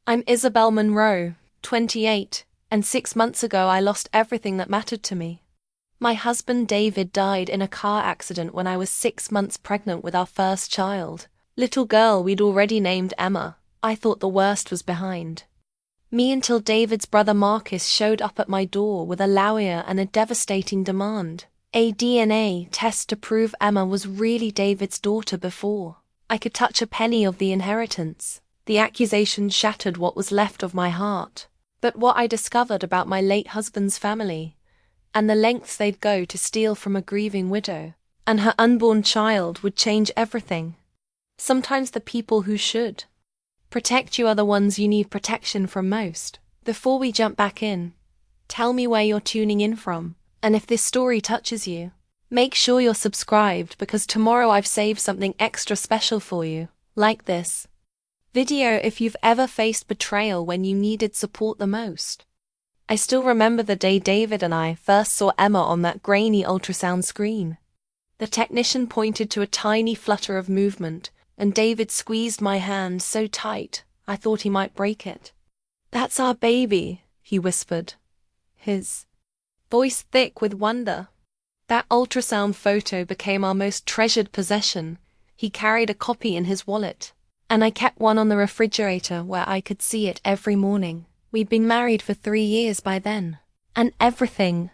I'm Isabelle Monroe, 28, and 6 months ago I lost everything that mattered to me. My husband David died in a car accident when I was 6 months pregnant with our first child, little girl we'd already named Emma. I thought the worst was behind me until David's brother Marcus showed up at my door with a lawyer and a devastating demand: a DNA test to prove Emma was really David's daughter before I could touch a penny of the inheritance. The accusation shattered what was left of my heart. But what I discovered about my late husband's family, and the lengths they'd go to steal from a grieving widow and her unborn child, would change everything. Sometimes the people who should protect you are the ones you need protection from most. Before we jump back in, tell me where you're tuning in from, and if this story touches you, make sure you're subscribed, because tomorrow I've saved something extra special for you, like this video if you've ever faced betrayal when you needed support the most. I still remember the day David and I first saw Emma on that grainy ultrasound screen. The technician pointed to a tiny flutter of movement, and David squeezed my hand so tight I thought he might break it. "That's our baby," he whispered, his voice thick with wonder. That ultrasound photo became our most treasured possession. He carried a copy in his wallet, and I kept one on the refrigerator where I could see it every morning. We'd been married for 3 years by then, and everything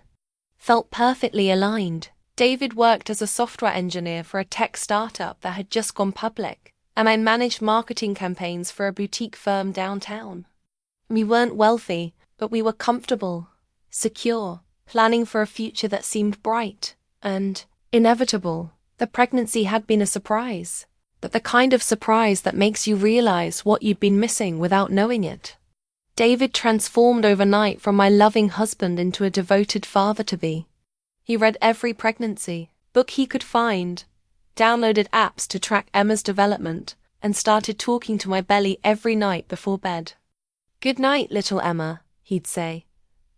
felt perfectly aligned. David worked as a software engineer for a tech startup that had just gone public, and I managed marketing campaigns for a boutique firm downtown. We weren't wealthy, but we were comfortable, secure, planning for a future that seemed bright and inevitable. The pregnancy had been a surprise, but the kind of surprise that makes you realize what you'd been missing without knowing it. David transformed overnight from my loving husband into a devoted father-to-be. He read every pregnancy book he could find, downloaded apps to track Emma's development, and started talking to my belly every night before bed. "Good night, little Emma," he'd say,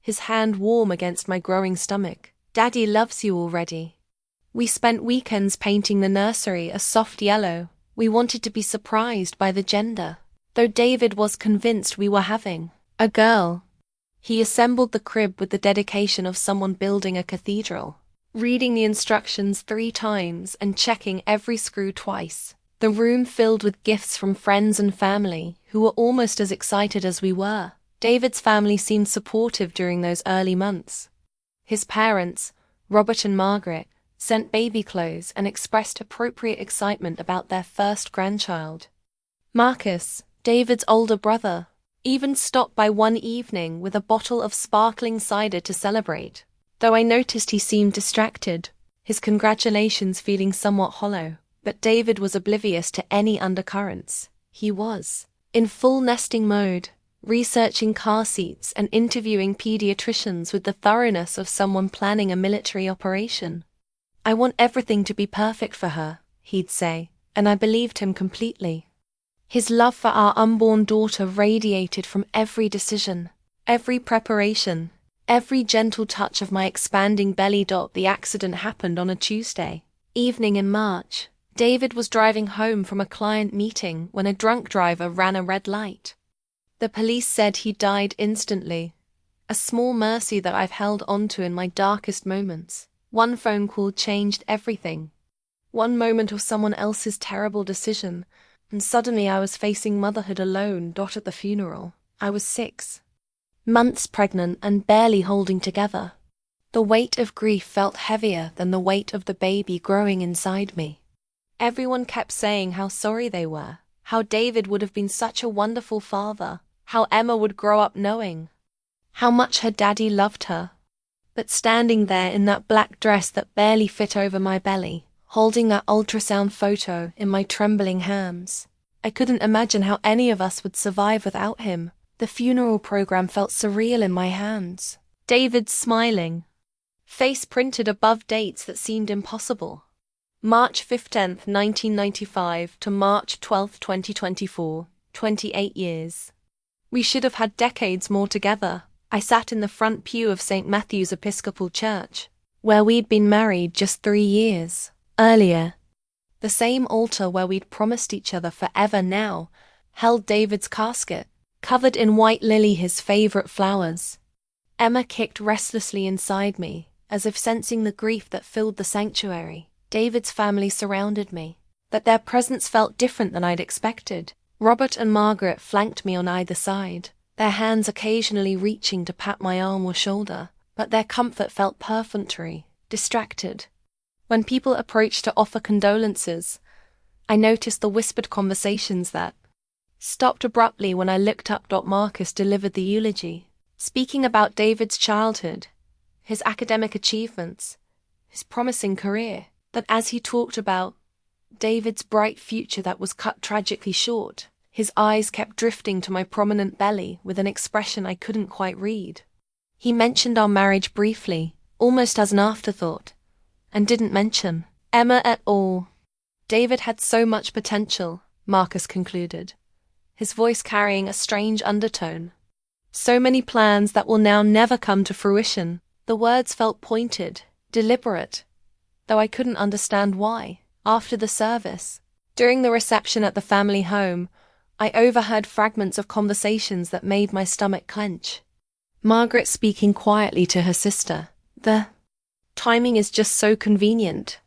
his hand warm against my growing stomach. "Daddy loves you already." We spent weekends painting the nursery a soft yellow. We wanted to be surprised by the gender, though David was convinced we were having a girl. He assembled the crib with the dedication of someone building a cathedral, reading the instructions 3 times and checking every screw twice. The room filled with gifts from friends and family who were almost as excited as we were. David's family seemed supportive during those early months. His parents, Robert and Margaret, sent baby clothes and expressed appropriate excitement about their first grandchild. Marcus, David's older brother, even stopped by one evening with a bottle of sparkling cider to celebrate, though I noticed he seemed distracted, his congratulations feeling somewhat hollow. But David was oblivious to any undercurrents. He was in full nesting mode, researching car seats and interviewing pediatricians with the thoroughness of someone planning a military operation. "I want everything to be perfect for her," he'd say, and I believed him completely. His love for our unborn daughter radiated from every decision, every preparation, every gentle touch of my expanding belly. The accident happened on a Tuesday evening in March. David was driving home from a client meeting when a drunk driver ran a red light. The police said he died instantly, a small mercy that I've held onto in my darkest moments. One phone call changed everything. One moment of someone else's terrible decision, and suddenly I was facing motherhood alone. At the funeral, I was 6 months pregnant and barely holding together. The weight of grief felt heavier than the weight of the baby growing inside me. Everyone kept saying how sorry they were, how David would have been such a wonderful father, how Emma would grow up knowing how much her daddy loved her. But standing there in that black dress that barely fit over my belly, holding that ultrasound photo in my trembling hands, I couldn't imagine how any of us would survive without him. The funeral program felt surreal in my hands. David's smiling face printed above dates that seemed impossible. March 15, 1995 to March 12, 2024, 28 years. We should have had decades more together. I sat in the front pew of St. Matthew's Episcopal Church, where we'd been married just 3 years earlier. The same altar where we'd promised each other forever now held David's casket. covered in white lily, his favorite flowers. Emma kicked restlessly inside me, as if sensing the grief that filled the sanctuary. David's family surrounded me, but their presence felt different than I'd expected. Robert and Margaret flanked me on either side, their hands occasionally reaching to pat my arm or shoulder, but their comfort felt perfunctory, distracted. When people approached to offer condolences, I noticed the whispered conversations that stopped abruptly when I looked up. Marcus delivered the eulogy, speaking about David's childhood, his academic achievements, his promising career. But as he talked about David's bright future that was cut tragically short, his eyes kept drifting to my prominent belly with an expression I couldn't quite read. He mentioned our marriage briefly, almost as an afterthought, and didn't mention Emma at all. David had so much potential, Marcus concluded, his voice carrying a strange undertone. So many plans that will now never come to fruition. The words felt pointed, deliberate, though I couldn't understand why. After the service, during the reception at the family home, I overheard fragments of conversations that made my stomach clench. Margaret speaking quietly to her sister. The timing is just so convenient.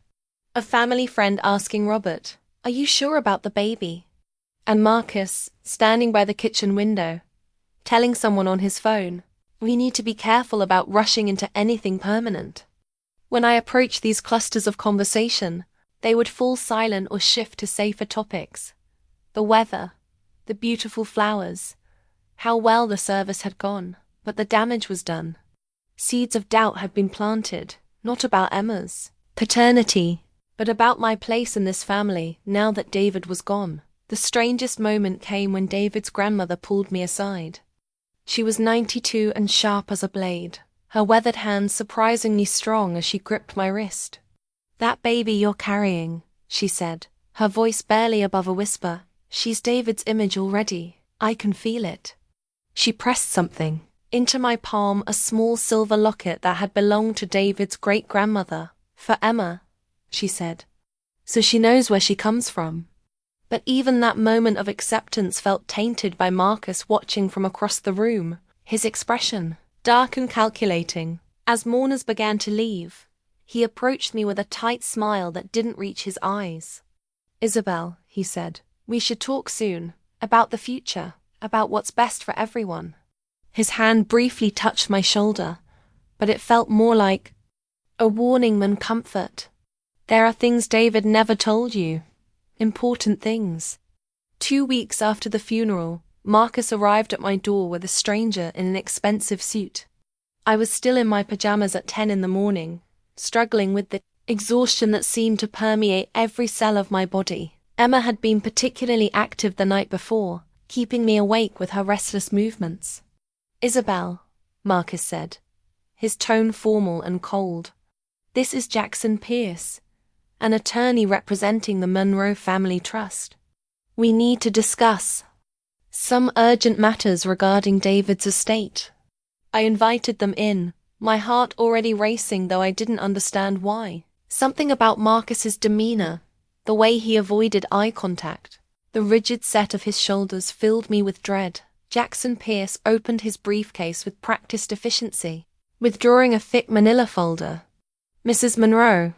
A family friend asking Robert, "Are you sure about the baby?" And Marcus, standing by the kitchen window, telling someone on his phone, "We need to be careful about rushing into anything permanent." When I approached these clusters of conversation, they would fall silent or shift to safer topics. The weather, the beautiful flowers, how well the service had gone, but the damage was done. Seeds of doubt had been planted, not about Emma's paternity, but about my place in this family now that David was gone. The strangest moment came when David's grandmother pulled me aside. She was 92 and sharp as a blade, her weathered hands surprisingly strong as she gripped my wrist. "That baby you're carrying," she said, her voice barely above a whisper, "she's David's image already. I can feel it." She pressed something into my palm, a small silver locket that had belonged to David's great-grandmother. "For Emma," she said, "so she knows where she comes from." But even that moment of acceptance felt tainted by Marcus watching from across the room, his expression dark and calculating. As mourners began to leave, he approached me with a tight smile that didn't reach his eyes. "Isabelle," he said, "we should talk soon, about the future, about what's best for everyone." His hand briefly touched my shoulder, but it felt more like a warning than comfort. "There are things David never told you. Important things." 2 weeks after the funeral, Marcus arrived at my door with a stranger in an expensive suit. I was still in my pajamas at 10 in the morning, struggling with the exhaustion that seemed to permeate every cell of my body. Emma had been particularly active the night before, keeping me awake with her restless movements. "Isabelle," Marcus said, his tone formal and cold. "This is Jackson Pierce, an attorney representing the Monroe Family Trust. We need to discuss some urgent matters regarding David's estate." I invited them in, my heart already racing, though I didn't understand why. Something about Marcus's demeanor, the way he avoided eye contact, the rigid set of his shoulders filled me with dread. Jackson Pierce opened his briefcase with practiced efficiency, withdrawing a thick manila folder. "Mrs. Monroe,"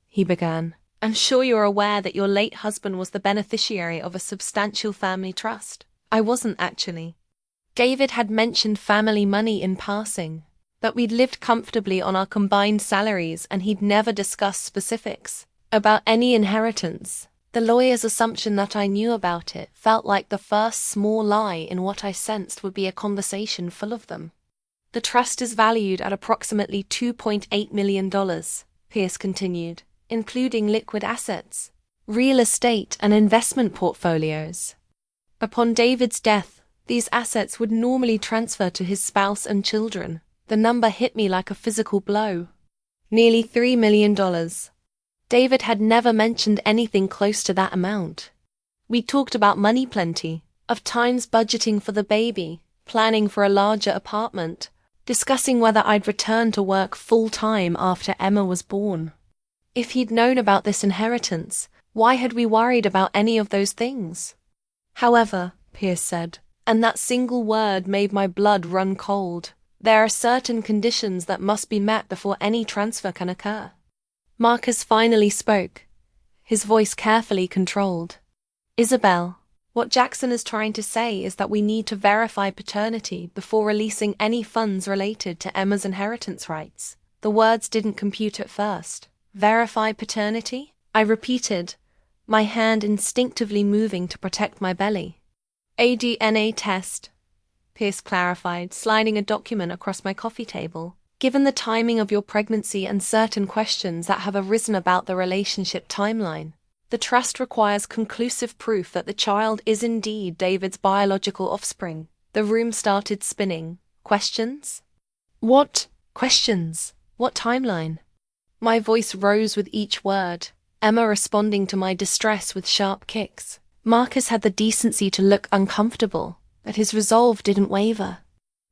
he began, "I'm sure you're aware that your late husband was the beneficiary of a substantial family trust." I wasn't, actually. David had mentioned family money in passing, that we'd lived comfortably on our combined salaries, and he'd never discussed specifics about any inheritance. The lawyer's assumption that I knew about it felt like the first small lie in what I sensed would be a conversation full of them. "The trust is valued at approximately $2.8 million, Pierce continued, including liquid assets, real estate, and investment portfolios. Upon David's death, these assets would normally transfer to his spouse and children." The number hit me like a physical blow. Nearly $3 million. David had never mentioned anything close to that amount. We talked about money plenty, of times budgeting for the baby, planning for a larger apartment, discussing whether I'd return to work full-time after Emma was born. If he'd known about this inheritance, why had we worried about any of those things? "However," Pierce said, And that single word made my blood run cold. There are certain conditions that must be met before any transfer can occur. Marcus finally spoke, his voice carefully controlled. Isabelle, what Jackson is trying to say is that we need to verify paternity before releasing any funds related to Emma's inheritance rights. The words didn't compute at first. Verify paternity? I repeated, my hand instinctively moving to protect my belly. A DNA test, Pierce clarified, sliding a document across my coffee table. Given the timing of your pregnancy and certain questions that have arisen about the relationship timeline, the trust requires conclusive proof that the child is indeed David's biological offspring. The room started spinning. Questions? What? Questions? What timeline? My voice rose with each word, Emma responding to my distress with sharp kicks. Marcus had the decency to look uncomfortable, but his resolve didn't waver.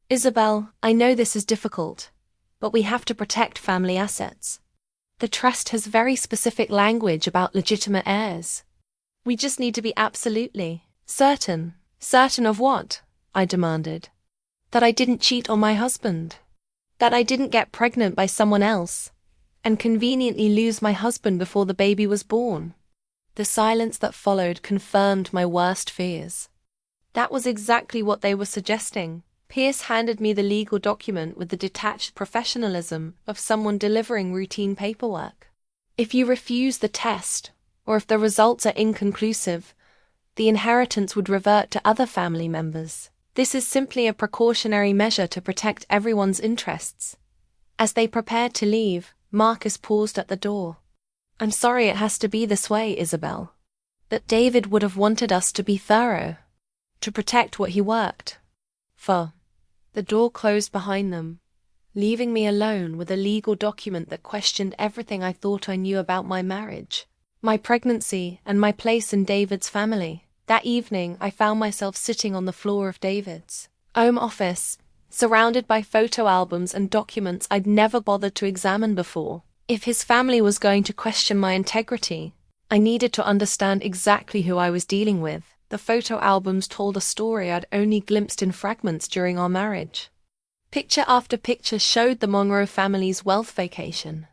Isabelle, I know this is difficult, but we have to protect family assets. The trust has very specific language about legitimate heirs. We just need to be absolutely certain. Certain of what? I demanded. That I didn't cheat on my husband. That I didn't get pregnant by someone else and conveniently lose my husband before the baby was born. The silence that followed confirmed my worst fears. That was exactly what they were suggesting. Pierce handed me the legal document with the detached professionalism of someone delivering routine paperwork. If you refuse the test, or if the results are inconclusive, the inheritance would revert to other family members. This is simply a precautionary measure to protect everyone's interests. As they prepared to leave, Marcus paused at the door. I'm sorry it has to be this way, Isabelle. But David would have wanted us to be thorough, to protect what he worked for. The door closed behind them, leaving me alone with a legal document that questioned everything I thought I knew about my marriage, my pregnancy, and my place in David's family. That evening, I found myself sitting on the floor of David's home office, surrounded by photo albums and documents I'd never bothered to examine before. If his family was going to question my integrity, I needed to understand exactly who I was dealing with. The photo albums told a story I'd only glimpsed in fragments during our marriage. Picture after picture showed the Monroe family's wealth vacation.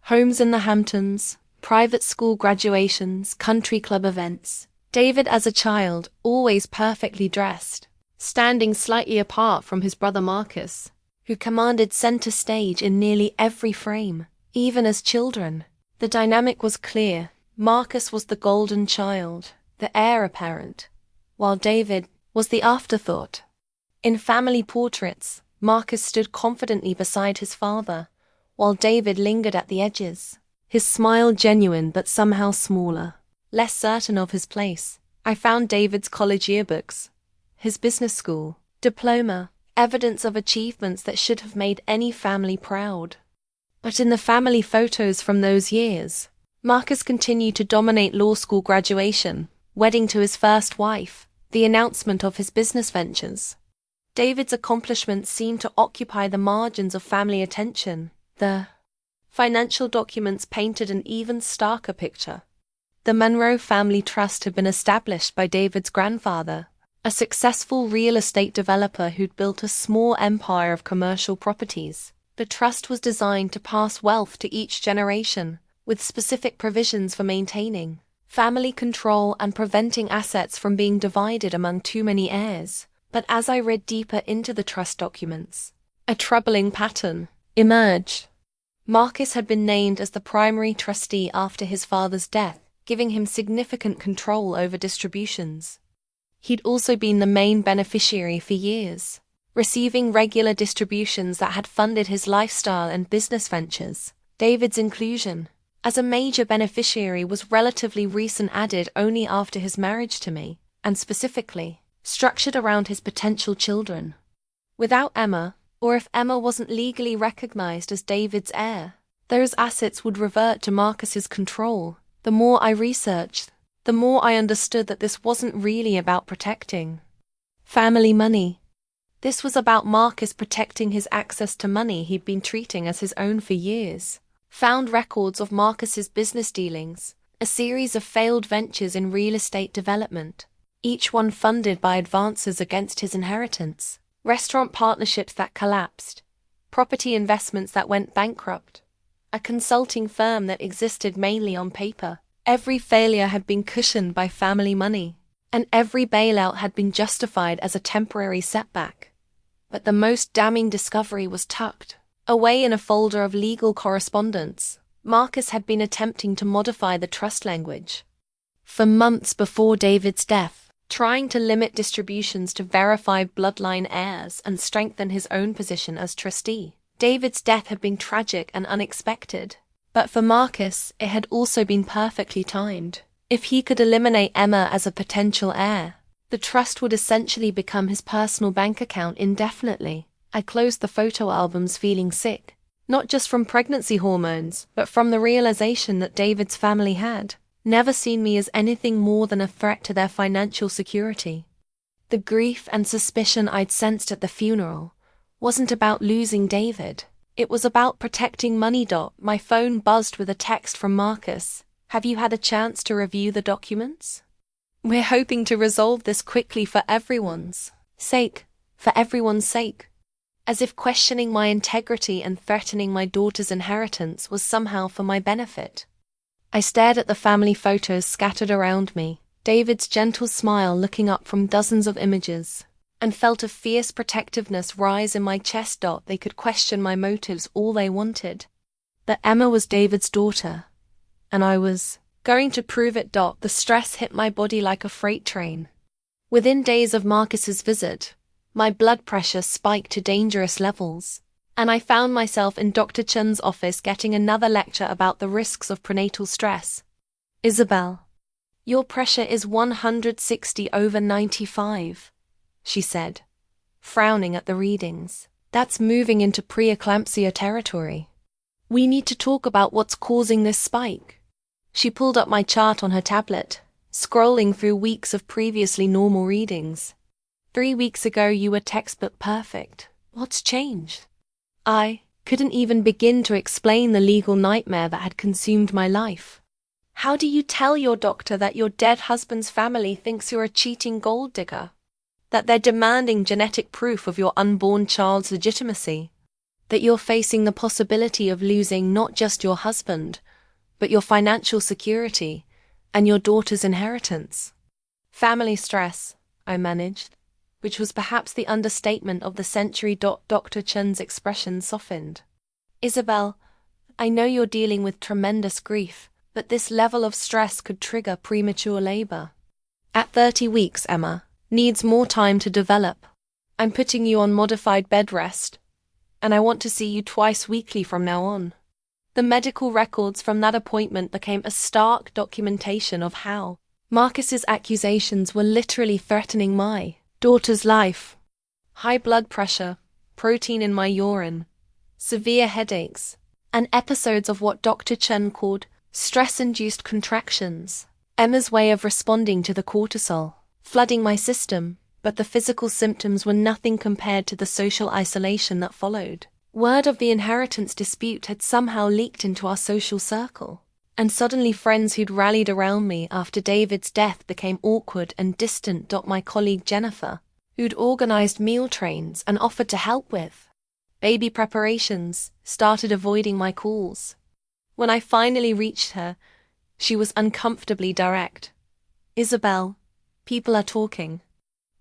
Homes in the Hamptons, private school graduations, country club events. David as a child, always perfectly dressed, standing slightly apart from his brother Marcus, who commanded center stage in nearly every frame. Even as children, the dynamic was clear. Marcus was the golden child, the heir apparent, while David was the afterthought. In family portraits, Marcus stood confidently beside his father, while David lingered at the edges, his smile genuine but somehow smaller, less certain of his place. I found David's college yearbooks, his business school diploma, evidence of achievements that should have made any family proud. But in the family photos from those years, Marcus continued to dominate law school graduation, wedding to his first wife, the announcement of his business ventures. David's accomplishments seemed to occupy the margins of family attention. The financial documents painted an even starker picture. The Monroe family trust had been established by David's grandfather, a successful real estate developer who'd built a small empire of commercial properties. The trust was designed to pass wealth to each generation, with specific provisions for maintaining family control and preventing assets from being divided among too many heirs. But as I read deeper into the trust documents, a troubling pattern emerged. Marcus had been named as the primary trustee after his father's death, giving him significant control over distributions. He'd also been the main beneficiary for years, receiving regular distributions that had funded his lifestyle and business ventures. David's inclusion as a major beneficiary was relatively recent, added only after his marriage to me, and specifically structured around his potential children. Without Emma, or if Emma wasn't legally recognized as David's heir, those assets would revert to Marcus's control. The more I researched, the more I understood that this wasn't really about protecting family money. This was about Marcus protecting his access to money he'd been treating as his own for years. Found records of Marcus's business dealings, a series of failed ventures in real estate development, each one funded by advances against his inheritance, restaurant partnerships that collapsed, property investments that went bankrupt, a consulting firm that existed mainly on paper. Every failure had been cushioned by family money, and every bailout had been justified as a temporary setback. But the most damning discovery was tucked away in a folder of legal correspondence. Marcus had been attempting to modify the trust language for months before David's death, trying to limit distributions to verify bloodline heirs and strengthen his own position as trustee. David's death had been tragic and unexpected, but for Marcus it had also been perfectly timed. If he could eliminate Emma as a potential heir, the trust would essentially become his personal bank account indefinitely. I closed the photo albums feeling sick, not just from pregnancy hormones, but from the realization that David's family had never seen me as anything more than a threat to their financial security. The grief and suspicion I'd sensed at the funeral wasn't about losing David. It was about protecting money. My phone buzzed with a text from Marcus. Have you had a chance to review the documents? We're hoping to resolve this quickly for everyone's sake. For everyone's sake. As if questioning my integrity and threatening my daughter's inheritance was somehow for my benefit. I stared at the family photos scattered around me, David's gentle smile looking up from dozens of images, and felt a fierce protectiveness rise in my chest. They could question my motives all they wanted. But Emma was David's daughter, and I was going to prove it. The stress hit my body like a freight train. Within days of Marcus's visit, my blood pressure spiked to dangerous levels, and I found myself in Dr. Chen's office getting another lecture about the risks of prenatal stress. Isabelle, your pressure is 160/95, she said, frowning at the readings. That's moving into preeclampsia territory. We need to talk about what's causing this spike. She pulled up my chart on her tablet, scrolling through weeks of previously normal readings. 3 weeks ago you were textbook perfect. What's changed? I couldn't even begin to explain the legal nightmare that had consumed my life. How do you tell your doctor that your dead husband's family thinks you're a cheating gold digger? That they're demanding genetic proof of your unborn child's legitimacy? That you're facing the possibility of losing not just your husband, but your financial security and your daughter's inheritance? Family stress, I managed, which was perhaps the understatement of the century. Dr. Chen's expression softened. Isabelle, I know you're dealing with tremendous grief, but this level of stress could trigger premature labor. At 30 weeks, Emma needs more time to develop. I'm putting you on modified bed rest, and I want to see you twice weekly from now on. The medical records from that appointment became a stark documentation of how Marcus's accusations were literally threatening my daughter's life. High blood pressure, protein in my urine, severe headaches, and episodes of what Dr. Chen called stress-induced contractions. Emma's way of responding to the cortisol, flooding my system, but the physical symptoms were nothing compared to the social isolation that followed. Word of the inheritance dispute had somehow leaked into our social circle, and suddenly friends who'd rallied around me after David's death became awkward and distant. My colleague Jennifer, who'd organized meal trains and offered to help with baby preparations, started avoiding my calls. When I finally reached her, she was uncomfortably direct. Isabelle, people are talking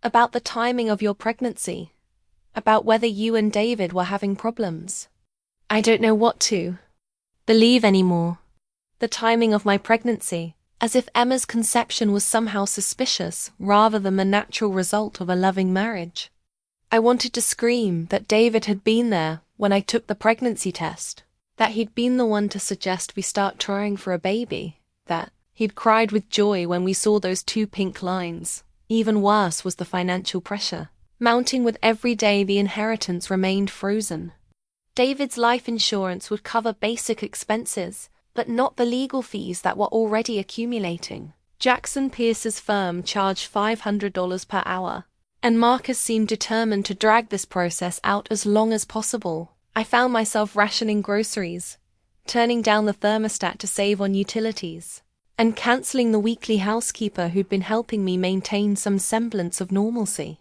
about the timing of your pregnancy, about whether you and David were having problems. I don't know what to believe anymore. The timing of my pregnancy, as if Emma's conception was somehow suspicious rather than the natural result of a loving marriage. I wanted to scream that David had been there when I took the pregnancy test, that he'd been the one to suggest we start trying for a baby, that he'd cried with joy when we saw those 2 pink lines. Even worse was the financial pressure, mounting with every day the inheritance remained frozen. David's life insurance would cover basic expenses, but not the legal fees that were already accumulating. Jackson Pierce's firm charged $500 per hour, and Marcus seemed determined to drag this process out as long as possible. I found myself rationing groceries, turning down the thermostat to save on utilities, and cancelling the weekly housekeeper who'd been helping me maintain some semblance of normalcy.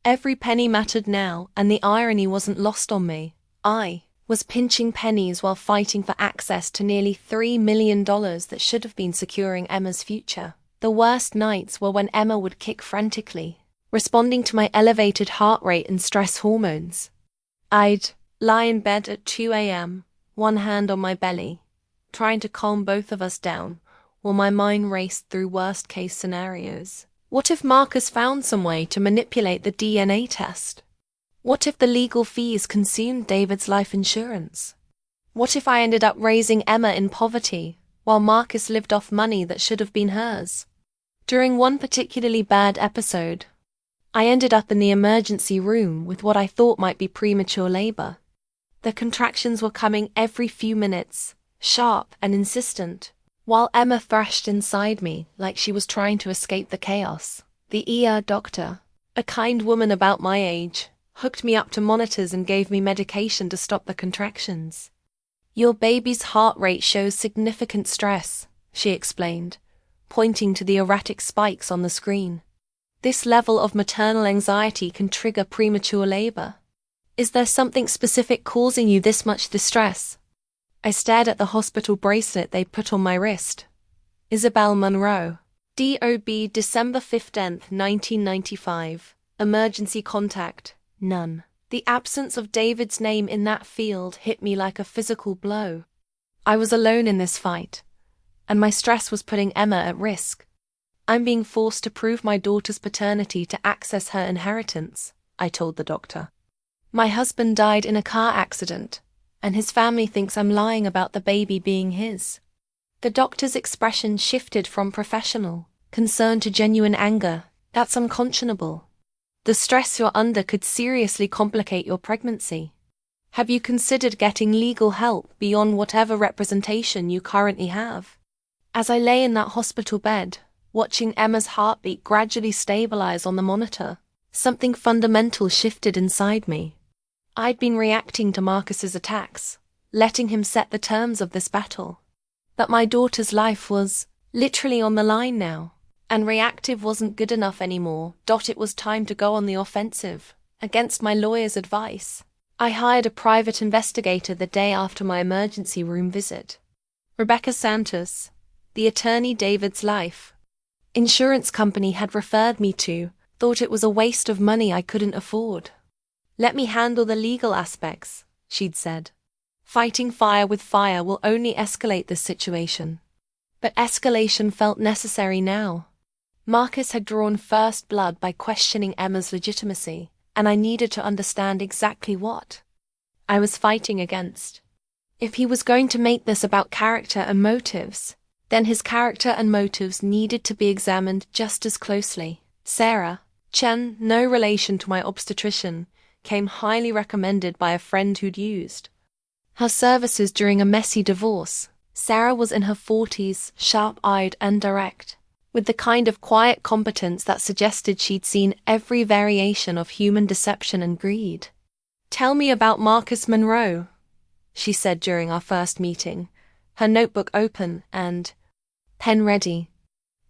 Every penny mattered now, and the irony wasn't lost on me. I was pinching pennies while fighting for access to nearly $3 million that should have been securing Emma's future. The worst nights were when Emma would kick frantically, responding to my elevated heart rate and stress hormones. I'd lie in bed at 2 a.m., one hand on my belly, trying to calm both of us down, while my mind raced through worst-case scenarios. What if Marcus found some way to manipulate the DNA test? What if the legal fees consumed David's life insurance? What if I ended up raising Emma in poverty, while Marcus lived off money that should have been hers? During one particularly bad episode, I ended up in the emergency room with what I thought might be premature labor. The contractions were coming every few minutes, sharp and insistent, while Emma thrashed inside me like she was trying to escape the chaos. The ER doctor, a kind woman about my age, hooked me up to monitors and gave me medication to stop the contractions. "Your baby's heart rate shows significant stress," she explained, pointing to the erratic spikes on the screen. "This level of maternal anxiety can trigger premature labor. Is there something specific causing you this much distress?" I stared at the hospital bracelet they put on my wrist. Isabelle Monroe. DOB December 15, 1995. Emergency contact. None. The absence of David's name in that field hit me like a physical blow. I was alone in this fight, and my stress was putting Emma at risk. "I'm being forced to prove my daughter's paternity to access her inheritance," I told the doctor. "My husband died in a car accident, and his family thinks I'm lying about the baby being his." The doctor's expression shifted from professional concern to genuine anger. "That's unconscionable. The stress you're under could seriously complicate your pregnancy. Have you considered getting legal help beyond whatever representation you currently have?" As I lay in that hospital bed, watching Emma's heartbeat gradually stabilize on the monitor, something fundamental shifted inside me. I'd been reacting to Marcus's attacks, letting him set the terms of this battle. But my daughter's life was literally on the line now, and reactive wasn't good enough anymore. It was time to go on the offensive. Against my lawyer's advice, I hired a private investigator the day after my emergency room visit. Rebecca Santos, the attorney David's life insurance company had referred me to, thought it was a waste of money I couldn't afford. "Let me handle the legal aspects," she'd said. "Fighting fire with fire will only escalate this situation." But escalation felt necessary now. Marcus had drawn first blood by questioning Emma's legitimacy, and I needed to understand exactly what I was fighting against. If he was going to make this about character and motives, then his character and motives needed to be examined just as closely. Sarah Chen, no relation to my obstetrician, came highly recommended by a friend who'd used her services during a messy divorce. Sarah was in her 40s, sharp-eyed and direct, with the kind of quiet competence that suggested she'd seen every variation of human deception and greed. "Tell me about Marcus Monroe," she said during our first meeting, her notebook open and pen ready.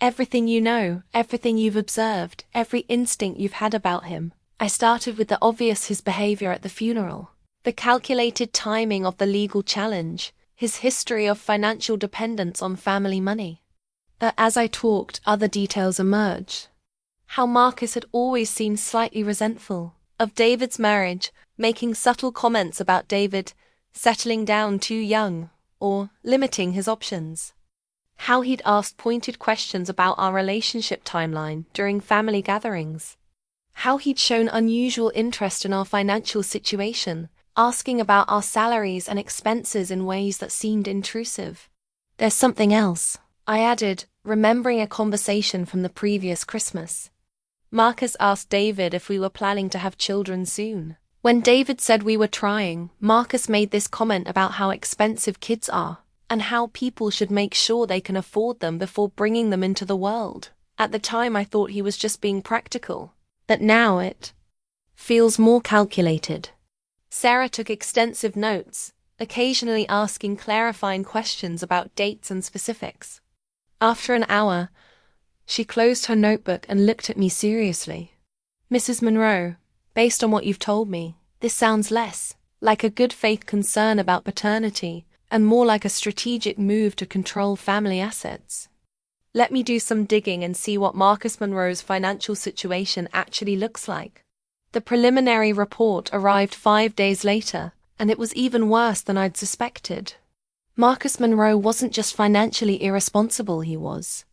"Everything you know, everything you've observed, every instinct you've had about him." I started with the obvious: his behavior at the funeral, the calculated timing of the legal challenge, his history of financial dependence on family money. But as I talked, other details emerged. How Marcus had always seemed slightly resentful of David's marriage, making subtle comments about David settling down too young or limiting his options. How he'd asked pointed questions about our relationship timeline during family gatherings. How he'd shown unusual interest in our financial situation, asking about our salaries and expenses in ways that seemed intrusive. "There's something else," I added, remembering a conversation from the previous Christmas. Marcus asked David if we were planning to have children soon. When David said we were trying, Marcus made this comment about how expensive kids are, and how people should make sure they can afford them before bringing them into the world. At the time I thought he was just being practical, but now it feels more calculated. Sarah took extensive notes, occasionally asking clarifying questions about dates and specifics. After an hour, she closed her notebook and looked at me seriously. "Mrs. Monroe, based on what you've told me, this sounds less like a good faith concern about paternity and more like a strategic move to control family assets. Let me do some digging and see what Marcus Monroe's financial situation actually looks like." The preliminary report arrived 5 days later, and it was even worse than I'd suspected. Marcus Monroe wasn't just financially irresponsible, he was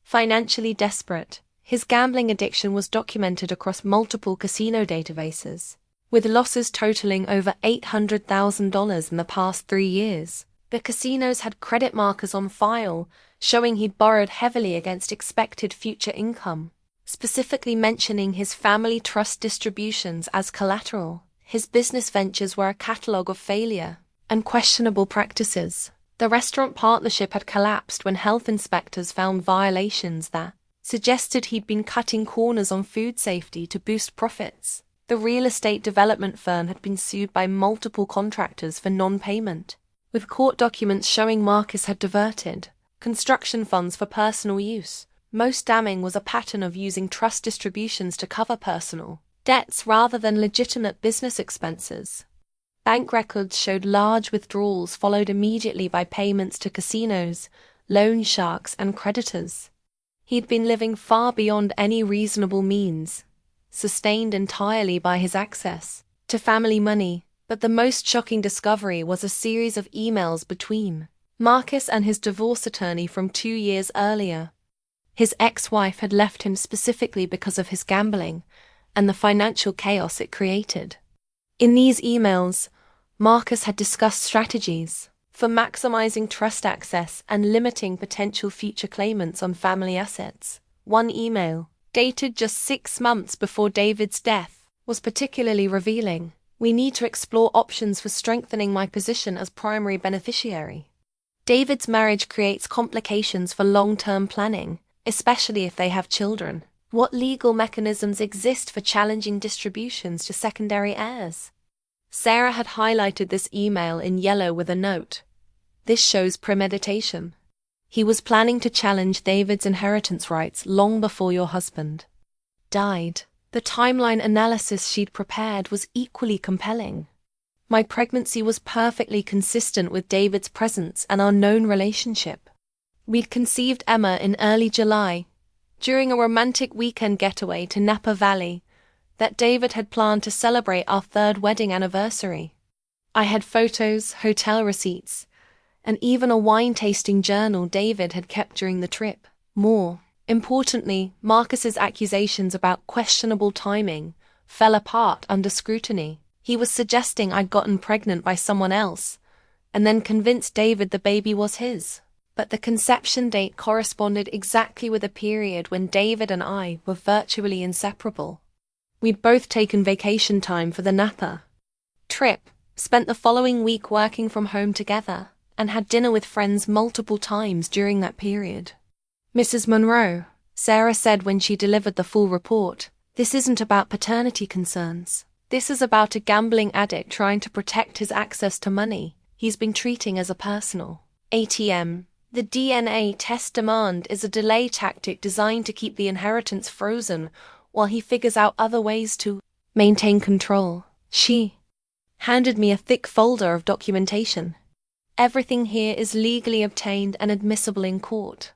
financially desperate. His gambling addiction was documented across multiple casino databases, with losses totaling over $800,000 in the past 3 years. The casinos had credit markers on file showing he'd borrowed heavily against expected future income, specifically mentioning his family trust distributions as collateral. His business ventures were a catalogue of failure and questionable practices. The restaurant partnership had collapsed when health inspectors found violations that suggested he'd been cutting corners on food safety to boost profits. The real estate development firm had been sued by multiple contractors for non-payment, with court documents showing Marcus had diverted construction funds for personal use. Most damning was a pattern of using trust distributions to cover personal debts rather than legitimate business expenses. Bank records showed large withdrawals followed immediately by payments to casinos, loan sharks, and creditors. He'd been living far beyond any reasonable means, sustained entirely by his access to family money. But the most shocking discovery was a series of emails between Marcus and his divorce attorney from 2 years earlier. His ex-wife had left him specifically because of his gambling and the financial chaos it created. In these emails, Marcus had discussed strategies for maximizing trust access and limiting potential future claimants on family assets. One email, dated just 6 months before David's death, was particularly revealing. "We need to explore options for strengthening my position as primary beneficiary. David's marriage creates complications for long-term planning, especially if they have children. What legal mechanisms exist for challenging distributions to secondary heirs?" Sarah had highlighted this email in yellow with a note. "This shows premeditation. He was planning to challenge David's inheritance rights long before your husband died." The timeline analysis she'd prepared was equally compelling. My pregnancy was perfectly consistent with David's presence and our known relationship. We'd conceived Emma in early July, during a romantic weekend getaway to Napa Valley that David had planned to celebrate our 3rd wedding anniversary. I had photos, hotel receipts, and even a wine-tasting journal David had kept during the trip. More importantly, Marcus's accusations about questionable timing fell apart under scrutiny. He was suggesting I'd gotten pregnant by someone else, and then convinced David the baby was his. But the conception date corresponded exactly with a period when David and I were virtually inseparable. We'd both taken vacation time for the Napa trip, spent the following week working from home together, and had dinner with friends multiple times during that period. "Mrs. Monroe," Sarah said when she delivered the full report, "this isn't about paternity concerns. This is about a gambling addict trying to protect his access to money he's been treating as a personal ATM. The DNA test demand is a delay tactic designed to keep the inheritance frozen while he figures out other ways to maintain control." She handed me a thick folder of documentation. "Everything here is legally obtained and admissible in court.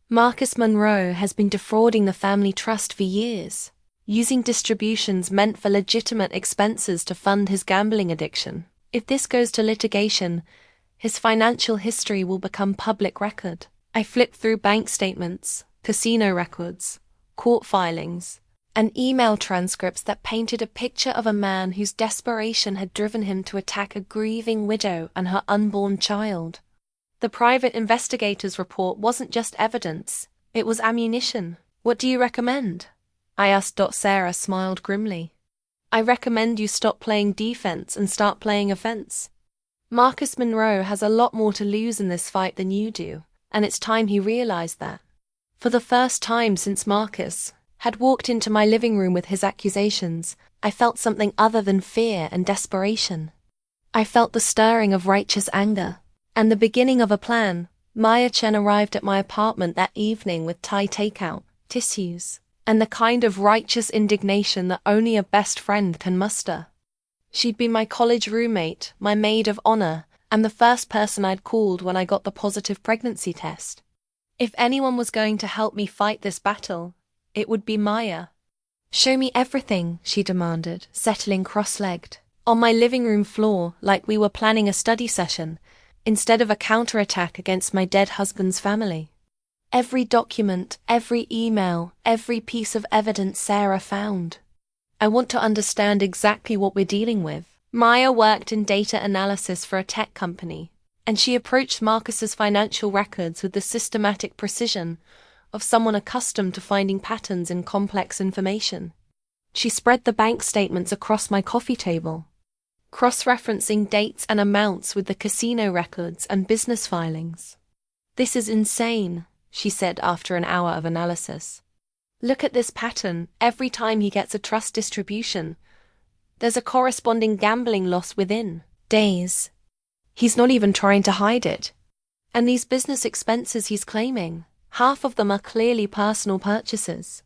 Marcus Monroe has been defrauding the family trust for years, using distributions meant for legitimate expenses to fund his gambling addiction. If this goes to litigation, his financial history will become public record." I flipped through bank statements, casino records, court filings, and email transcripts that painted a picture of a man whose desperation had driven him to attack a grieving widow and her unborn child. The private investigator's report wasn't just evidence, it was ammunition. "What do you recommend?" I asked. Sarah smiled grimly. "I recommend you stop playing defense and start playing offense. Marcus Monroe has a lot more to lose in this fight than you do, and it's time he realized that." For the first time since Marcus had walked into my living room with his accusations, I felt something other than fear and desperation. I felt the stirring of righteous anger, and the beginning of a plan, Maya Chen arrived at my apartment that evening with Thai takeout, tissues, and the kind of righteous indignation that only a best friend can muster. She'd been my college roommate, my maid of honor, and the first person I'd called when I got the positive pregnancy test. If anyone was going to help me fight this battle, it would be Maya. "Show me everything," she demanded, settling cross-legged on my living room floor like we were planning a study session, instead of a counterattack against my dead husband's family. Every document, every email, every piece of evidence Sarah found. I want to understand exactly what we're dealing with. Maya worked in data analysis for a tech company, and she approached Marcus's financial records with the systematic precision of someone accustomed to finding patterns in complex information. She spread the bank statements across my coffee table, cross-referencing dates and amounts with the casino records and business filings. "This is insane," she said after an hour of analysis. "Look at this pattern. Every time he gets a trust distribution, there's a corresponding gambling loss within days. He's not even trying to hide it. And these business expenses he's claiming, half of them are clearly personal purchases."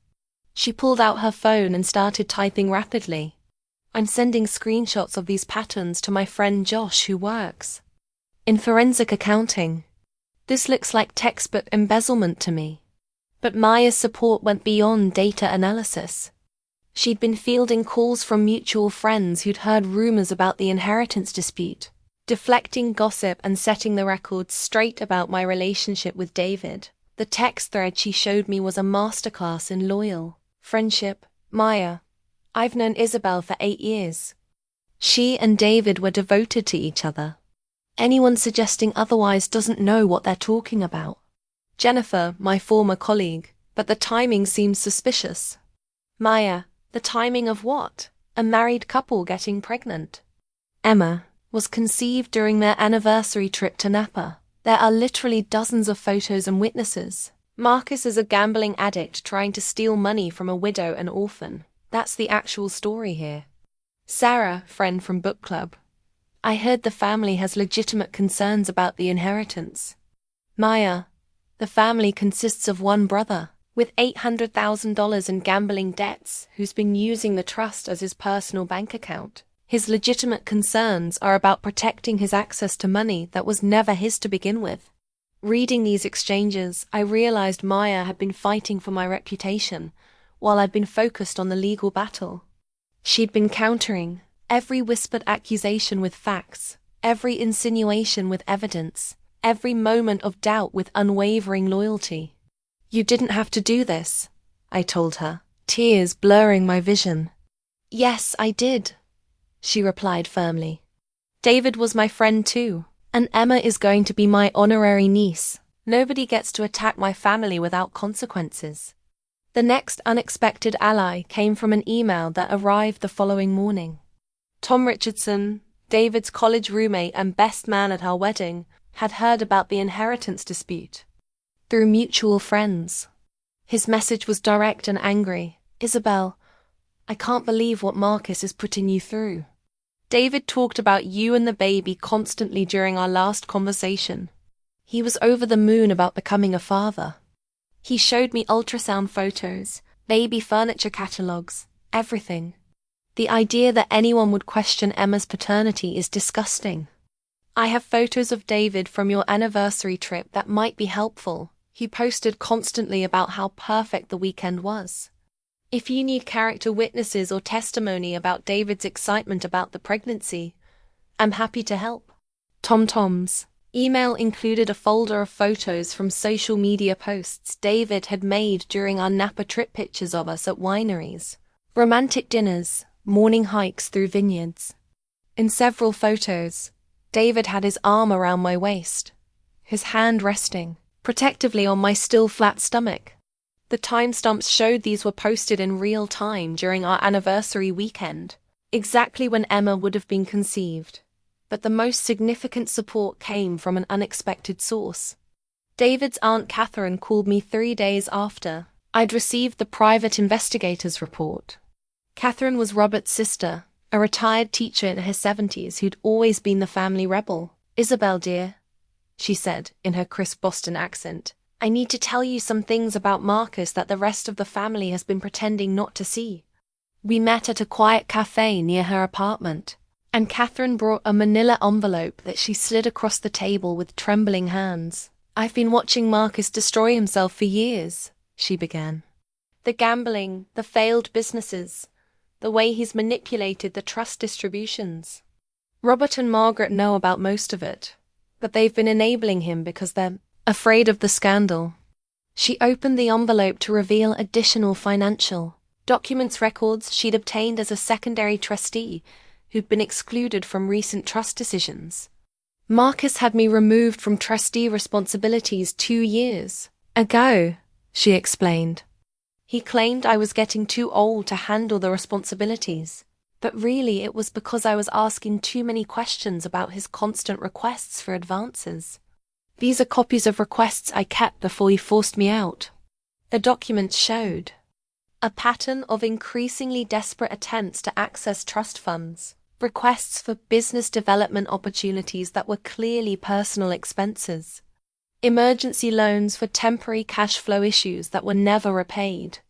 She pulled out her phone and started typing rapidly. "I'm sending screenshots of these patterns to my friend Josh, who works in forensic accounting. This looks like textbook embezzlement to me." But Maya's support went beyond data analysis. She'd been fielding calls from mutual friends who'd heard rumors about the inheritance dispute, deflecting gossip and setting the record straight about my relationship with David. The text thread she showed me was a masterclass in loyal friendship. "Maya, I've known Isabelle for 8 years. She and David were devoted to each other. Anyone suggesting otherwise doesn't know what they're talking about. Jennifer, my former colleague, but the timing seems suspicious." "Maya, the timing of what? A married couple getting pregnant?" "Emma was conceived during their anniversary trip to Napa. There are literally dozens of photos and witnesses. Marcus is a gambling addict trying to steal money from a widow and orphan. That's the actual story here. Sarah, friend from book club. I heard the family has legitimate concerns about the inheritance. Maya, the family consists of one brother, with $800,000 in gambling debts, who's been using the trust as his personal bank account. His legitimate concerns are about protecting his access to money that was never his to begin with." Reading these exchanges, I realized Maya had been fighting for my reputation, while I'd been focused on the legal battle. She'd been countering every whispered accusation with facts, every insinuation with evidence, every moment of doubt with unwavering loyalty. "You didn't have to do this," I told her, tears blurring my vision. "Yes, I did," she replied firmly. "David was my friend too, and Emma is going to be my honorary niece. Nobody gets to attack my family without consequences." The next unexpected ally came from an email that arrived the following morning. Tom Richardson, David's college roommate and best man at our wedding, had heard about the inheritance dispute through mutual friends. His message was direct and angry. "Isabelle, I can't believe what Marcus is putting you through. David talked about you and the baby constantly during our last conversation. He was over the moon about becoming a father. He showed me ultrasound photos, baby furniture catalogs, everything. The idea that anyone would question Emma's paternity is disgusting. I have photos of David from your anniversary trip that might be helpful. He posted constantly about how perfect the weekend was. If you need character witnesses or testimony about David's excitement about the pregnancy, I'm happy to help." Tom's email included a folder of photos from social media posts David had made during our Napa trip, pictures of us at wineries, romantic dinners, morning hikes through vineyards. In several photos, David had his arm around my waist, his hand resting protectively on my still flat stomach. The timestamps showed these were posted in real time during our anniversary weekend, exactly when Emma would have been conceived. But the most significant support came from an unexpected source. David's Aunt Catherine called me 3 days after I'd received the private investigator's report. Catherine was Robert's sister, a retired teacher in her 70s who'd always been the family rebel. "Isabelle, dear," she said in her crisp Boston accent. "I need to tell you some things about Marcus that the rest of the family has been pretending not to see." We met at a quiet cafe near her apartment, and Catherine brought a manila envelope that she slid across the table with trembling hands. "I've been watching Marcus destroy himself for years," she began. "The gambling, the failed businesses, the way he's manipulated the trust distributions. Robert and Margaret know about most of it, but they've been enabling him because they're afraid of the scandal." She opened the envelope to reveal additional financial documents, records she'd obtained as a secondary trustee who'd been excluded from recent trust decisions. "Marcus had me removed from trustee responsibilities 2 years ago," she explained. "He claimed I was getting too old to handle the responsibilities, but really it was because I was asking too many questions about his constant requests for advances. These are copies of requests I kept before he forced me out." The documents showed a pattern of increasingly desperate attempts to access trust funds, requests for business development opportunities that were clearly personal expenses, emergency loans for temporary cash flow issues that were never repaid,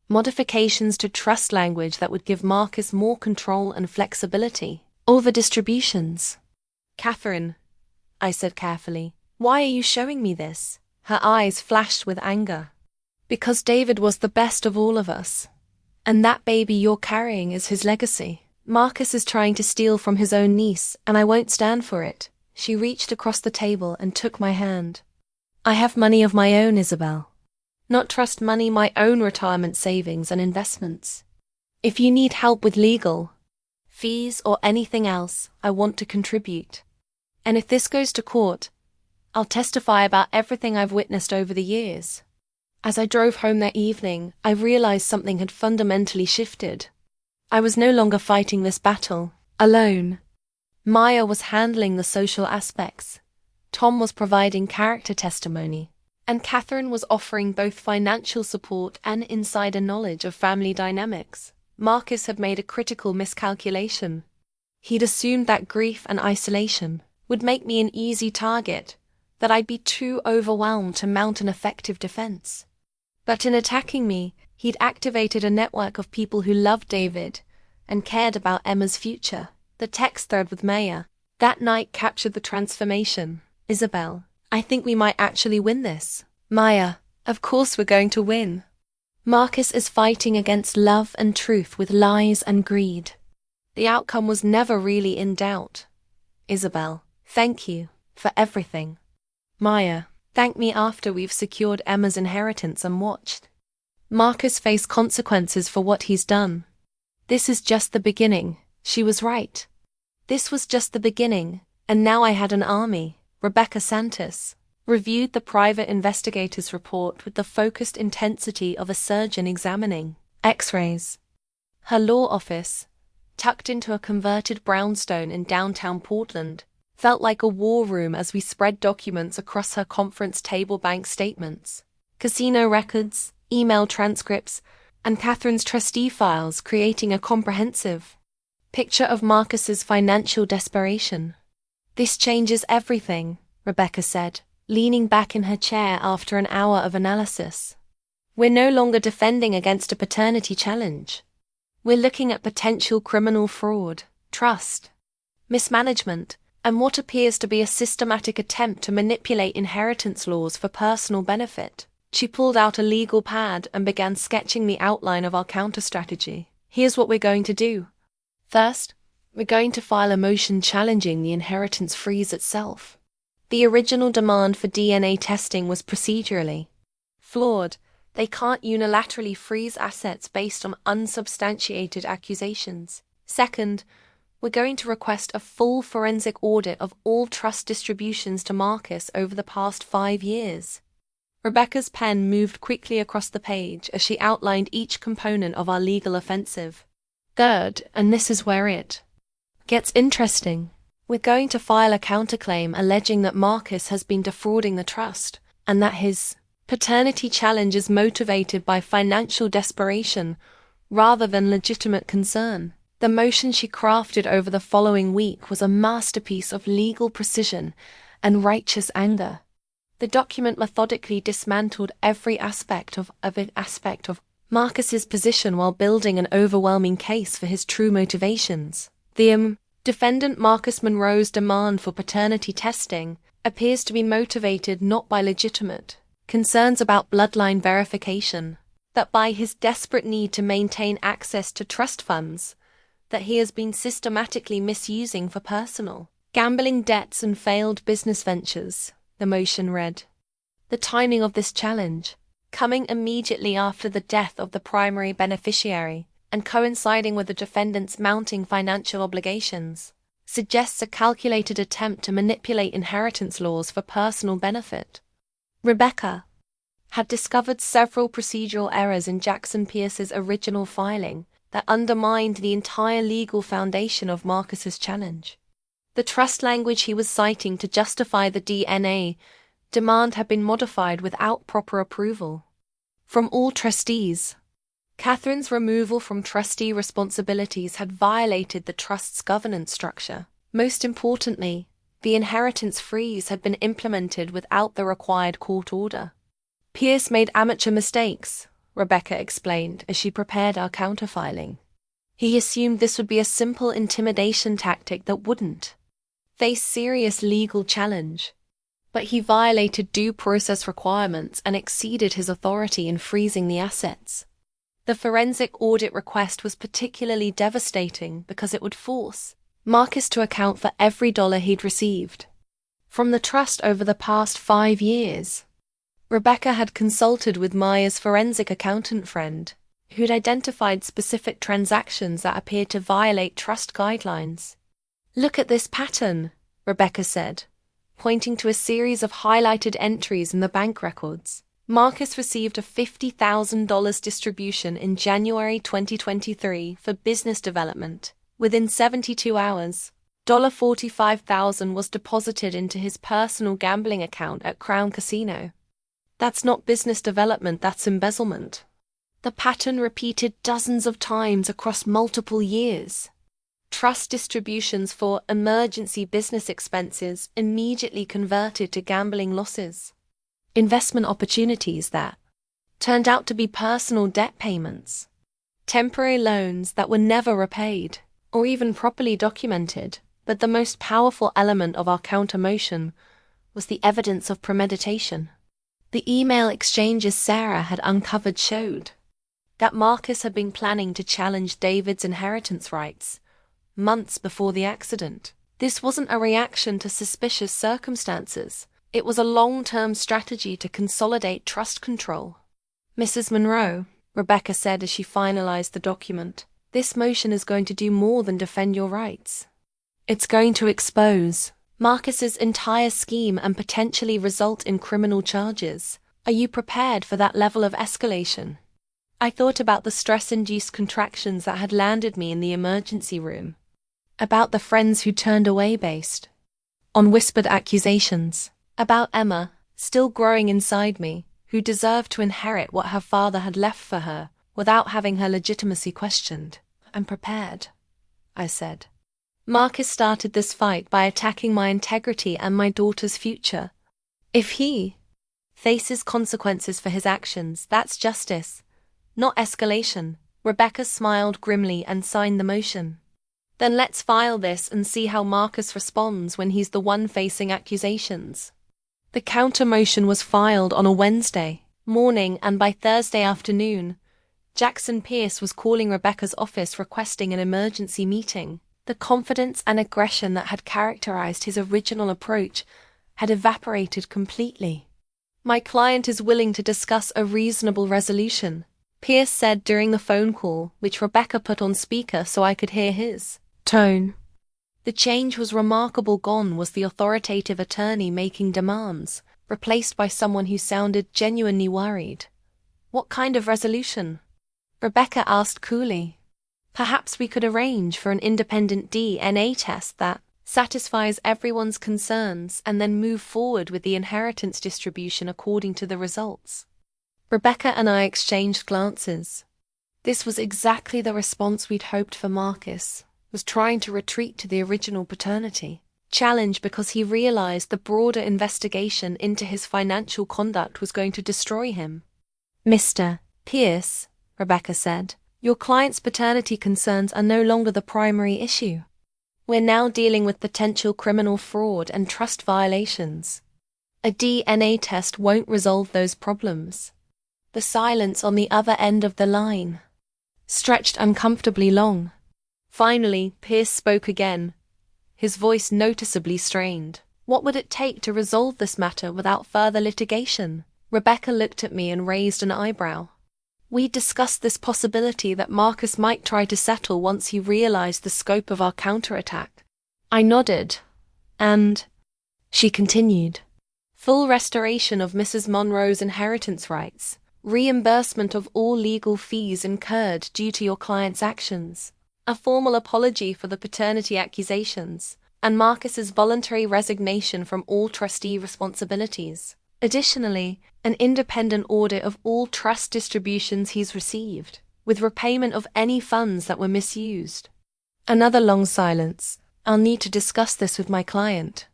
modifications to trust language that would give Marcus more control and flexibility over distributions. "Catherine," I said carefully, "why are you showing me this?" Her eyes flashed with anger. "Because David was the best of all of us, and that baby you're carrying is his legacy. Marcus is trying to steal from his own niece, and I won't stand for it." She reached across the table and took my hand. "I have money of my own, Isabelle. Not trust money, my own retirement savings and investments. If you need help with legal fees or anything else, I want to contribute. And if this goes to court, I'll testify about everything I've witnessed over the years." As I drove home that evening, I realized something had fundamentally shifted. I was no longer fighting this battle alone. Maya was handling the social aspects, Tom was providing character testimony, and Catherine was offering both financial support and insider knowledge of family dynamics. Marcus had made a critical miscalculation. He'd assumed that grief and isolation would make me an easy target, that I'd be too overwhelmed to mount an effective defense. But in attacking me, he'd activated a network of people who loved David and cared about Emma's future. The text thread with Maya that night captured the transformation. "Isabelle, I think we might actually win this." "Maya, of course we're going to win. Marcus is fighting against love and truth with lies and greed. The outcome was never really in doubt. Isabelle, thank you for everything." "Maya, thank me after we've secured Emma's inheritance and watched Marcus face consequences for what he's done." This is just the beginning. She was right. This was just the beginning, and now I had an army. Rebecca Santos reviewed the private investigator's report with the focused intensity of a surgeon examining X-rays. Her law office, tucked into a converted brownstone in downtown Portland, felt like a war room as we spread documents across her conference table, bank statements, casino records, email transcripts, and Catherine's trustee files, creating a comprehensive picture of Marcus's financial desperation. "This changes everything," Rebecca said, leaning back in her chair after an hour of analysis. "We're no longer defending against a paternity challenge. We're looking at potential criminal fraud, trust mismanagement, and what appears to be a systematic attempt to manipulate inheritance laws for personal benefit." She pulled out a legal pad and began sketching the outline of our counter-strategy. "Here's what we're going to do. First, we're going to file a motion challenging the inheritance freeze itself. The original demand for DNA testing was procedurally flawed. They can't unilaterally freeze assets based on unsubstantiated accusations. Second, we're going to request a full forensic audit of all trust distributions to Marcus over the past 5 years. Rebecca's pen moved quickly across the page as she outlined each component of our legal offensive. Third, and this is where it gets interesting, we're going to file a counterclaim alleging that Marcus has been defrauding the trust and that his paternity challenge is motivated by financial desperation rather than legitimate concern. The motion she crafted over the following week was a masterpiece of legal precision and righteous anger. The document methodically dismantled every aspect of Marcus's position while building an overwhelming case for his true motivations. The defendant Marcus Monroe's demand for paternity testing appears to be motivated not by legitimate concerns about bloodline verification, but by his desperate need to maintain access to trust funds that he has been systematically misusing for personal gambling debts and failed business ventures, the motion read. The timing of this challenge, coming immediately after the death of the primary beneficiary and coinciding with the defendant's mounting financial obligations, suggests a calculated attempt to manipulate inheritance laws for personal benefit. Rebecca had discovered several procedural errors in Jackson Pierce's original filing that undermined the entire legal foundation of Marcus's challenge. The trust language he was citing to justify the DNA demand had been modified without proper approval from all trustees. Catherine's removal from trustee responsibilities had violated the trust's governance structure. Most importantly, the inheritance freeze had been implemented without the required court order. Pierce made amateur mistakes, Rebecca explained as she prepared our counterfiling. He assumed this would be a simple intimidation tactic that wouldn't face serious legal challenge. But he violated due process requirements and exceeded his authority in freezing the assets. The forensic audit request was particularly devastating because it would force Marcus to account for every dollar he'd received from the trust over the past 5 years. Rebecca had consulted with Maya's forensic accountant friend, who'd identified specific transactions that appeared to violate trust guidelines. "Look at this pattern," Rebecca said, pointing to a series of highlighted entries in the bank records. Marcus received a $50,000 distribution in January 2023 for business development. Within 72 hours, $45,000 was deposited into his personal gambling account at Crown Casino. That's not business development, that's embezzlement. The pattern repeated dozens of times across multiple years. Trust distributions for emergency business expenses immediately converted to gambling losses. Investment opportunities that turned out to be personal debt payments. Temporary loans that were never repaid or even properly documented. But the most powerful element of our counter-motion was the evidence of premeditation. The email exchanges Sarah had uncovered showed that Marcus had been planning to challenge David's inheritance rights months before the accident. This wasn't a reaction to suspicious circumstances. It was a long-term strategy to consolidate trust control. "Mrs. Monroe," Rebecca said as she finalized the document, "this motion is going to do more than defend your rights. It's going to expose Marcus's entire scheme and potentially result in criminal charges. Are you prepared for that level of escalation?" I thought about the stress-induced contractions that had landed me in the emergency room, about the friends who turned away based on whispered accusations, about Emma, still growing inside me, who deserved to inherit what her father had left for her without having her legitimacy questioned. "I'm prepared," I said. "Marcus started this fight by attacking my integrity and my daughter's future. If he faces consequences for his actions, that's justice, not escalation." Rebecca smiled grimly and signed the motion. "Then let's file this and see how Marcus responds when he's the one facing accusations." The counter-motion was filed on a Wednesday morning, and by Thursday afternoon, Jackson Pierce was calling Rebecca's office requesting an emergency meeting. The confidence and aggression that had characterized his original approach had evaporated completely. "My client is willing to discuss a reasonable resolution," Pierce said during the phone call, which Rebecca put on speaker so I could hear his tone. The change was remarkable. Gone was the authoritative attorney making demands, replaced by someone who sounded genuinely worried. "What kind of resolution?" Rebecca asked coolly. "Perhaps we could arrange for an independent DNA test that satisfies everyone's concerns and then move forward with the inheritance distribution according to the results." Rebecca and I exchanged glances. This was exactly the response we'd hoped for. Marcus was trying to retreat to the original paternity challenge because he realized the broader investigation into his financial conduct was going to destroy him. "Mr. Pierce," Rebecca said, "your client's paternity concerns are no longer the primary issue. We're now dealing with potential criminal fraud and trust violations. A DNA test won't resolve those problems." The silence on the other end of the line stretched uncomfortably long. Finally, Pierce spoke again, his voice noticeably strained. "What would it take to resolve this matter without further litigation?" Rebecca looked at me and raised an eyebrow. "We discussed this possibility that Marcus might try to settle once he realized the scope of our counterattack." I nodded, and she continued, "Full restoration of Mrs. Monroe's inheritance rights, reimbursement of all legal fees incurred due to your client's actions, a formal apology for the paternity accusations, and Marcus's voluntary resignation from all trustee responsibilities. Additionally, an independent audit of all trust distributions he's received, with repayment of any funds that were misused." Another long silence. "I'll need to discuss this with my client."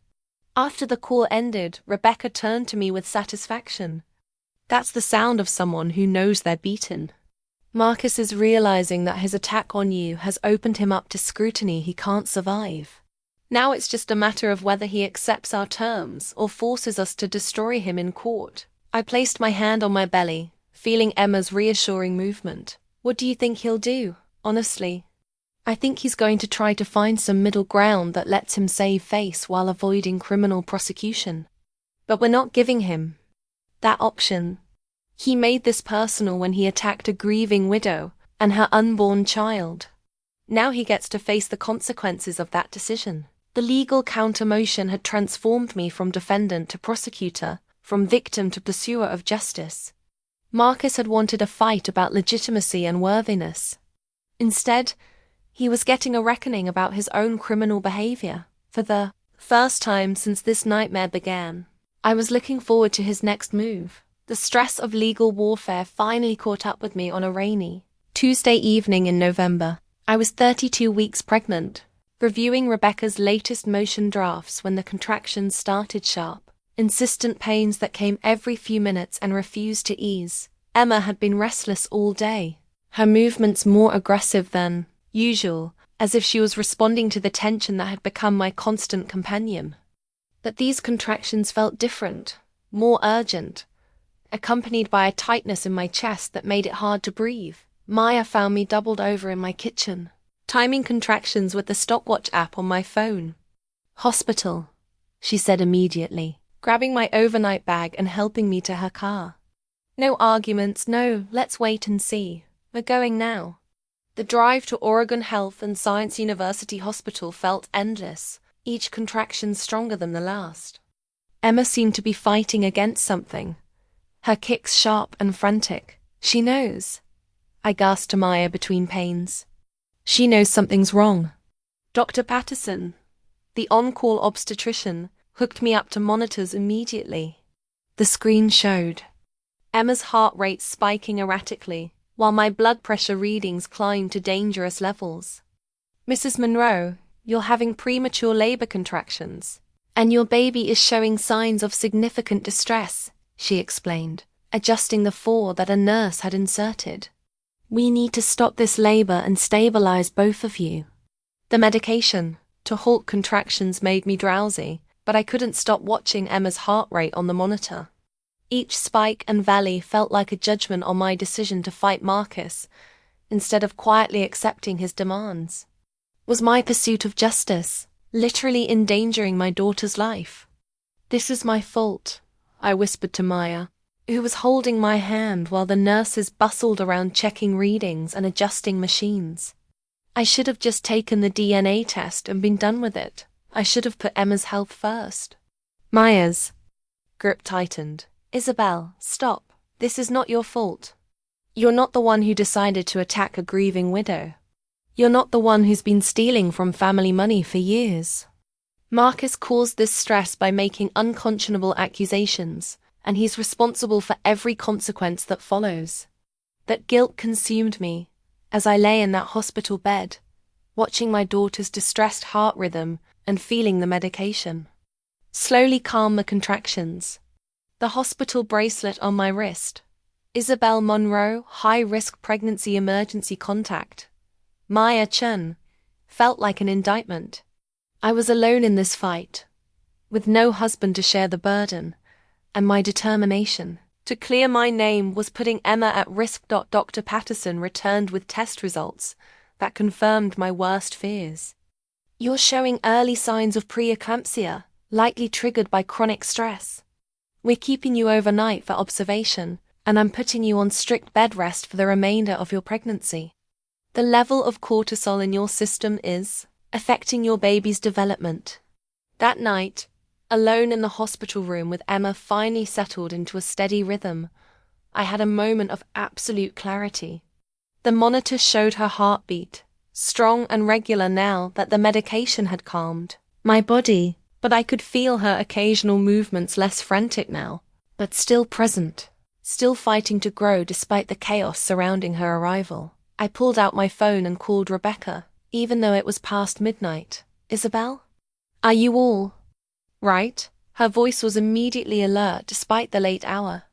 After the call ended, Rebecca turned to me with satisfaction. "That's the sound of someone who knows they're beaten. Marcus is realizing that his attack on you has opened him up to scrutiny he can't survive. Now it's just a matter of whether he accepts our terms or forces us to destroy him in court." I placed my hand on my belly, feeling Emma's reassuring movement. "What do you think he'll do, honestly?" "I think he's going to try to find some middle ground that lets him save face while avoiding criminal prosecution. But we're not giving him that option. He made this personal when he attacked a grieving widow and her unborn child. Now he gets to face the consequences of that decision." The legal counter-motion had transformed me from defendant to prosecutor, from victim to pursuer of justice. Marcus had wanted a fight about legitimacy and worthiness. Instead, he was getting a reckoning about his own criminal behavior. For the first time since this nightmare began, I was looking forward to his next move. The stress of legal warfare finally caught up with me on a rainy Tuesday evening in November. I was 32 weeks pregnant, reviewing Rebecca's latest motion drafts when the contractions started sharp, insistent pains that came every few minutes and refused to ease. Emma had been restless all day, her movements more aggressive than usual, as if she was responding to the tension that had become my constant companion. But these contractions felt different, more urgent, accompanied by a tightness in my chest that made it hard to breathe. Maya found me doubled over in my kitchen, timing contractions with the stopwatch app on my phone. "Hospital," she said immediately, grabbing my overnight bag and helping me to her car. No arguments, no, let's wait and see. We're going now. The drive to Oregon Health and Science University Hospital felt endless, each contraction stronger than the last. Emma seemed to be fighting against something, her kicks sharp and frantic. "She knows," I gasped to Maya between pains. "She knows something's wrong." Dr. Patterson, the on-call obstetrician, hooked me up to monitors immediately. The screen showed Emma's heart rate spiking erratically, while my blood pressure readings climbed to dangerous levels. "Mrs. Monroe, you're having premature labor contractions, and your baby is showing signs of significant distress," she explained, adjusting the 4 that a nurse had inserted. "We need to stop this labor and stabilize both of you." The medication to halt contractions made me drowsy, but I couldn't stop watching Emma's heart rate on the monitor. Each spike and valley felt like a judgment on my decision to fight Marcus, instead of quietly accepting his demands. Was my pursuit of justice literally endangering my daughter's life? "This is my fault," I whispered to Maya, who was holding my hand while the nurses bustled around checking readings and adjusting machines. "I should have just taken the DNA test and been done with it. I should have put Emma's health first." Maya's grip tightened. "Isabelle, stop. This is not your fault. You're not the one who decided to attack a grieving widow. You're not the one who's been stealing from family money for years. Marcus caused this stress by making unconscionable accusations, and he's responsible for every consequence that follows." That guilt consumed me as I lay in that hospital bed, watching my daughter's distressed heart rhythm and feeling the medication. Slowly calm the contractions. The hospital bracelet on my wrist. Isabelle Monroe, high-risk pregnancy emergency contact. Maya Chen. Felt like an indictment. I was alone in this fight, with no husband to share the burden, and my determination to clear my name was putting Emma at risk. Dr. Patterson returned with test results that confirmed my worst fears. You're showing early signs of preeclampsia, likely triggered by chronic stress. We're keeping you overnight for observation, and I'm putting you on strict bed rest for the remainder of your pregnancy. The level of cortisol in your system is affecting your baby's development. That night, alone in the hospital room with Emma finally settled into a steady rhythm, I had a moment of absolute clarity. The monitor showed her heartbeat, strong and regular now that the medication had calmed my body, but I could feel her occasional movements less frantic now, but still present, still fighting to grow despite the chaos surrounding her arrival. I pulled out my phone and called Rebecca, even though it was past midnight. Isabelle? Are you all right? Her voice was immediately alert despite the late hour.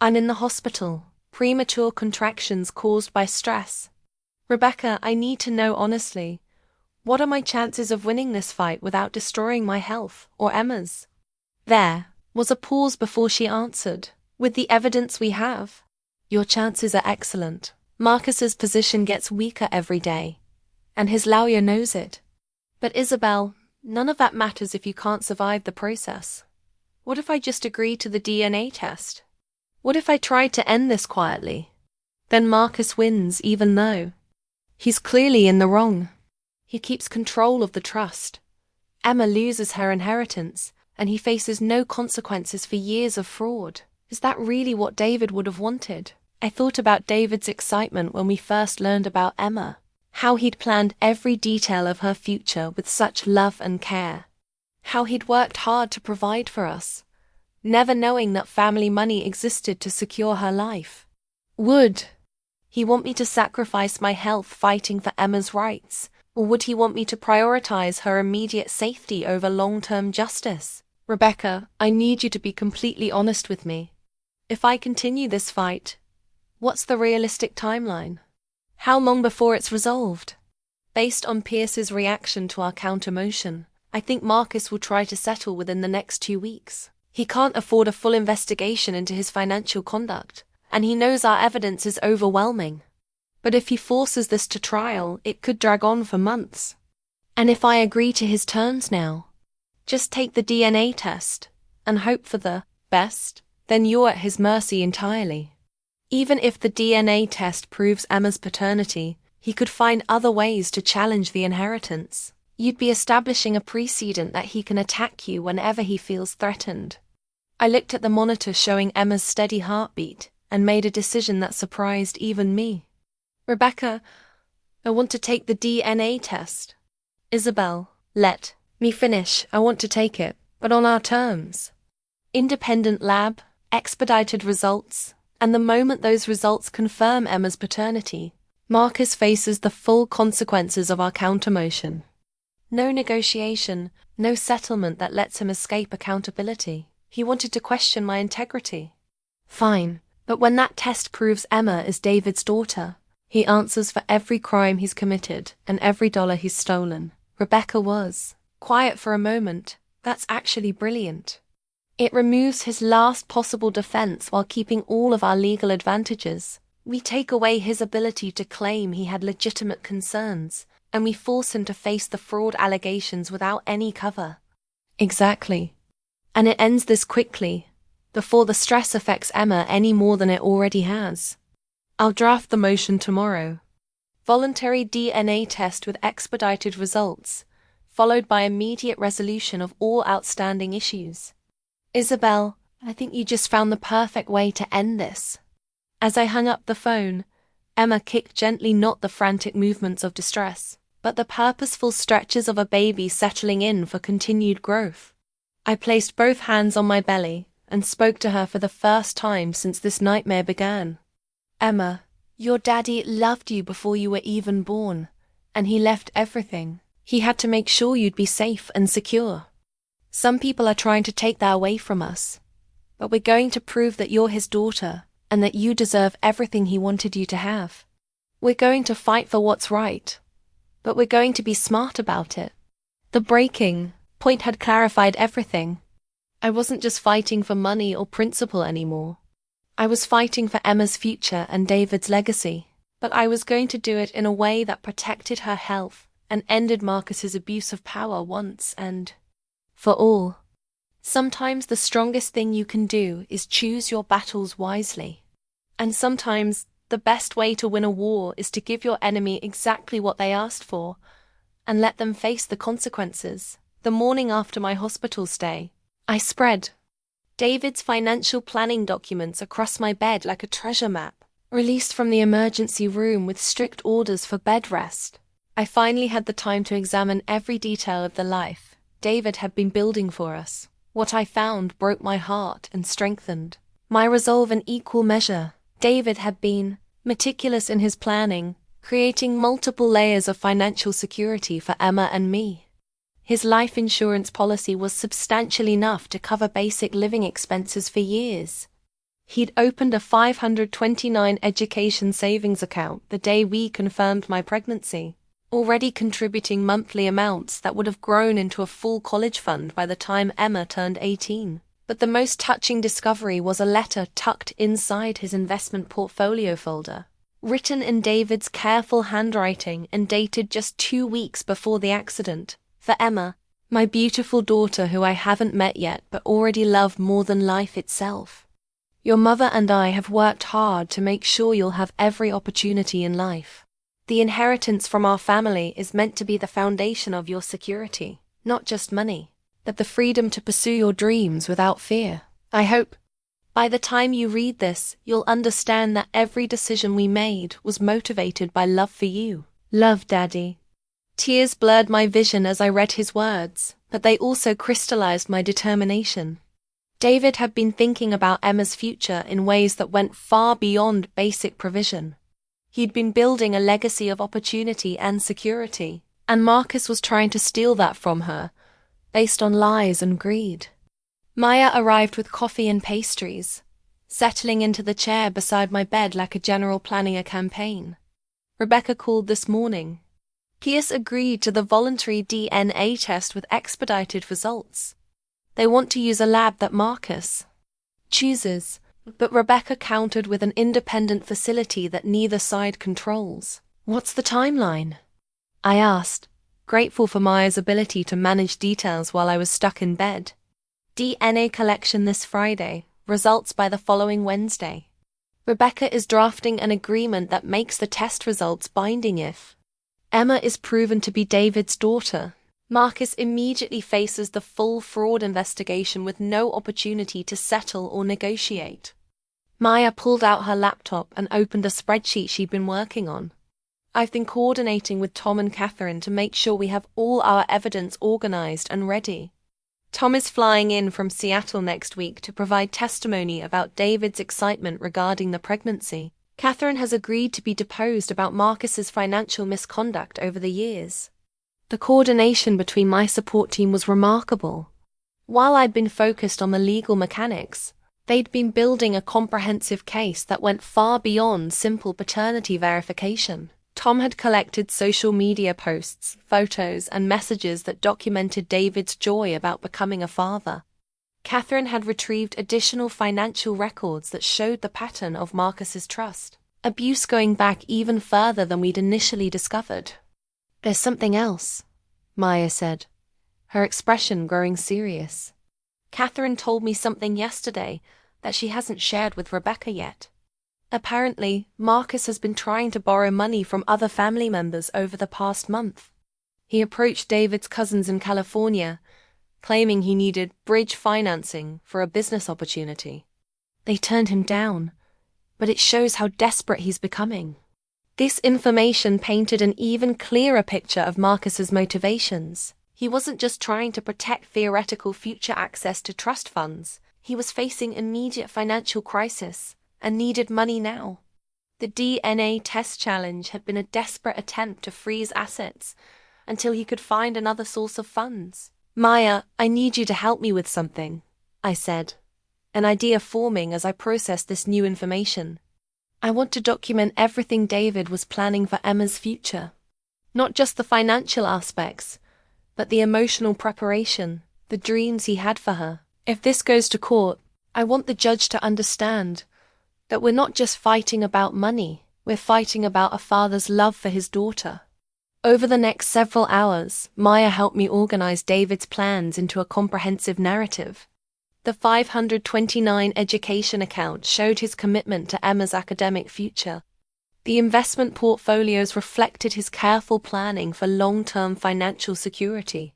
I'm in the hospital. Premature contractions caused by stress. Rebecca, I need to know honestly, what are my chances of winning this fight without destroying my health or Emma's? There was a pause before she answered. With the evidence we have, your chances are excellent. Marcus's position gets weaker every day, and his lawyer knows it. But Isabelle, none of that matters if you can't survive the process. What if I just agree to the DNA test? What if I tried to end this quietly? Then Marcus wins even though he's clearly in the wrong. He keeps control of the trust. Emma loses her inheritance, and he faces no consequences for years of fraud. Is that really what David would have wanted? I thought about David's excitement when we first learned about Emma, how he'd planned every detail of her future with such love and care, how he'd worked hard to provide for us, never knowing that family money existed to secure her life. Would he want me to sacrifice my health fighting for Emma's rights, or would he want me to prioritize her immediate safety over long-term justice? Rebecca, I need you to be completely honest with me. If I continue this fight, what's the realistic timeline? How long before it's resolved? Based on Pierce's reaction to our counter-motion, I think Marcus will try to settle within the next 2 weeks. He can't afford a full investigation into his financial conduct, and he knows our evidence is overwhelming. But if he forces this to trial, it could drag on for months. And if I agree to his terms now, just take the DNA test and hope for the best, then you're at his mercy entirely. Even if the DNA test proves Emma's paternity, he could find other ways to challenge the inheritance. You'd be establishing a precedent that he can attack you whenever he feels threatened. I looked at the monitor showing Emma's steady heartbeat and made a decision that surprised even me. Rebecca, I want to take the DNA test. Isabelle, let me finish. I want to take it, but on our terms. Independent lab, expedited results, and the moment those results confirm Emma's paternity, Marcus faces the full consequences of our counter-motion. No negotiation, no settlement that lets him escape accountability. He wanted to question my integrity. Fine, but when that test proves Emma is David's daughter, he answers for every crime he's committed and every dollar he's stolen. Rebecca was quiet for a moment. That's actually brilliant. It removes his last possible defense while keeping all of our legal advantages. We take away his ability to claim he had legitimate concerns, and we force him to face the fraud allegations without any cover. Exactly. And it ends this quickly, before the stress affects Emma any more than it already has. I'll draft the motion tomorrow. Voluntary DNA test with expedited results, followed by immediate resolution of all outstanding issues. Isabelle, I think you just found the perfect way to end this. As I hung up the phone, Emma kicked gently, not the frantic movements of distress, but the purposeful stretches of a baby settling in for continued growth. I placed both hands on my belly and spoke to her for the first time since this nightmare began. Emma, your daddy loved you before you were even born, and he left everything He had to make sure you'd be safe and secure. Some people are trying to take that away from us, but we're going to prove that you're his daughter and that you deserve everything he wanted you to have. We're going to fight for what's right, but we're going to be smart about it. The breaking point had clarified everything. I wasn't just fighting for money or principle anymore. I was fighting for Emma's future and David's legacy, but I was going to do it in a way that protected her health and ended Marcus's abuse of power once and for all. Sometimes the strongest thing you can do is choose your battles wisely. And sometimes the best way to win a war is to give your enemy exactly what they asked for and let them face the consequences. The morning after my hospital stay, I spread David's financial planning documents across my bed like a treasure map. Released from the emergency room with strict orders for bed rest, I finally had the time to examine every detail of the life David had been building for us. What I found broke my heart and strengthened my resolve in equal measure. David had been meticulous in his planning, creating multiple layers of financial security for Emma and me. His life insurance policy was substantial enough to cover basic living expenses for years. He'd opened a $529 education savings account the day we confirmed my pregnancy, already contributing monthly amounts that would have grown into a full college fund by the time Emma turned 18. But the most touching discovery was a letter tucked inside his investment portfolio folder, written in David's careful handwriting and dated just 2 weeks before the accident. For Emma, my beautiful daughter who I haven't met yet but already love more than life itself. Your mother and I have worked hard to make sure you'll have every opportunity in life. The inheritance from our family is meant to be the foundation of your security, not just money, but the freedom to pursue your dreams without fear. I hope by the time you read this, you'll understand that every decision we made was motivated by love for you. Love, Daddy. Tears blurred my vision as I read his words, but they also crystallized my determination. David had been thinking about Emma's future in ways that went far beyond basic provision. He'd been building a legacy of opportunity and security, and Marcus was trying to steal that from her, based on lies and greed. Maya arrived with coffee and pastries, settling into the chair beside my bed like a general planning a campaign. Rebecca called this morning. Pierce agreed to the voluntary DNA test with expedited results. They want to use a lab that Marcus chooses, but Rebecca countered with an independent facility that neither side controls. What's the timeline? I asked, grateful for Maya's ability to manage details while I was stuck in bed. DNA collection this Friday, results by the following Wednesday. Rebecca is drafting an agreement that makes the test results binding if Emma is proven to be David's daughter. Marcus immediately faces the full fraud investigation with no opportunity to settle or negotiate. Maya pulled out her laptop and opened a spreadsheet she'd been working on. I've been coordinating with Tom and Catherine to make sure we have all our evidence organized and ready. Tom is flying in from Seattle next week to provide testimony about David's excitement regarding the pregnancy. Catherine has agreed to be deposed about Marcus's financial misconduct over the years. The coordination between my support team was remarkable. While I'd been focused on the legal mechanics, they'd been building a comprehensive case that went far beyond simple paternity verification. Tom had collected social media posts, photos, and messages that documented David's joy about becoming a father. Catherine had retrieved additional financial records that showed the pattern of Marcus's trust, abuse going back even further than we'd initially discovered. There's something else, Maya said, her expression growing serious. Catherine told me something yesterday that she hasn't shared with Rebecca yet. Apparently, Marcus has been trying to borrow money from other family members over the past month. He approached David's cousins in California, claiming he needed bridge financing for a business opportunity. They turned him down, but it shows how desperate he's becoming. This information painted an even clearer picture of Marcus's motivations. He wasn't just trying to protect theoretical future access to trust funds. He was facing immediate financial crisis and needed money now. The DNA test challenge had been a desperate attempt to freeze assets until he could find another source of funds. Maya, I need you to help me with something, I said, an idea forming as I processed this new information. I want to document everything David was planning for Emma's future. Not just the financial aspects, but the emotional preparation, the dreams he had for her. If this goes to court, I want the judge to understand that we're not just fighting about money, we're fighting about a father's love for his daughter. Over the next several hours, Maya helped me organize David's plans into a comprehensive narrative. The 529 education account showed his commitment to Emma's academic future. The investment portfolios reflected his careful planning for long-term financial security.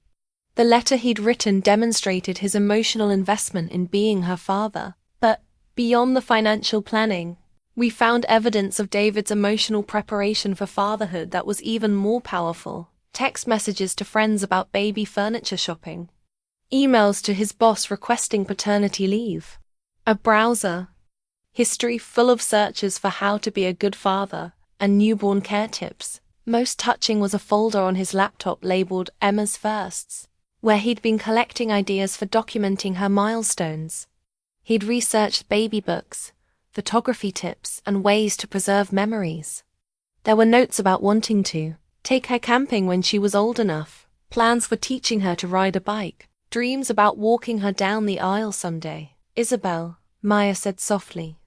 The letter he'd written demonstrated his emotional investment in being her father. But beyond the financial planning, we found evidence of David's emotional preparation for fatherhood that was even more powerful. Text messages to friends about baby furniture shopping. Emails to his boss requesting paternity leave. A browser history full of searches for how to be a good father and newborn care tips. Most touching was a folder on his laptop labeled Emma's Firsts, where he'd been collecting ideas for documenting her milestones. He'd researched baby books, photography tips, and ways to preserve memories. There were notes about wanting to take her camping when she was old enough, plans for teaching her to ride a bike, dreams about walking her down the aisle someday. Isabelle, Maya said softly,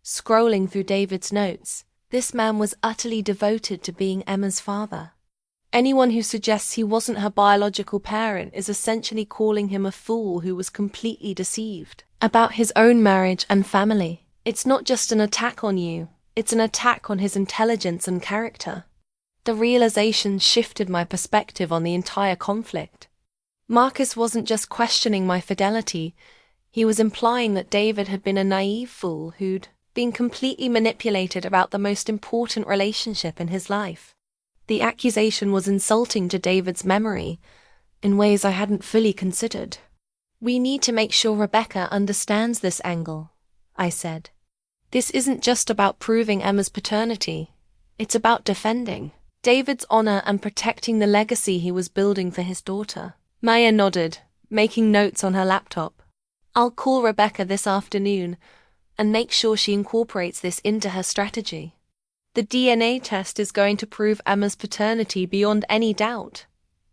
scrolling through David's notes. This man was utterly devoted to being Emma's father. Anyone who suggests he wasn't her biological parent is essentially calling him a fool who was completely deceived about his own marriage and family. It's not just an attack on you, it's an attack on his intelligence and character. The realization shifted my perspective on the entire conflict. Marcus wasn't just questioning my fidelity, he was implying that David had been a naive fool who'd been completely manipulated about the most important relationship in his life. The accusation was insulting to David's memory in ways I hadn't fully considered. We need to make sure Rebecca understands this angle, I said. This isn't just about proving Emma's paternity, it's about defending David's honor and protecting the legacy he was building for his daughter. Maya nodded, making notes on her laptop. I'll call Rebecca this afternoon and make sure she incorporates this into her strategy. The DNA test is going to prove Emma's paternity beyond any doubt,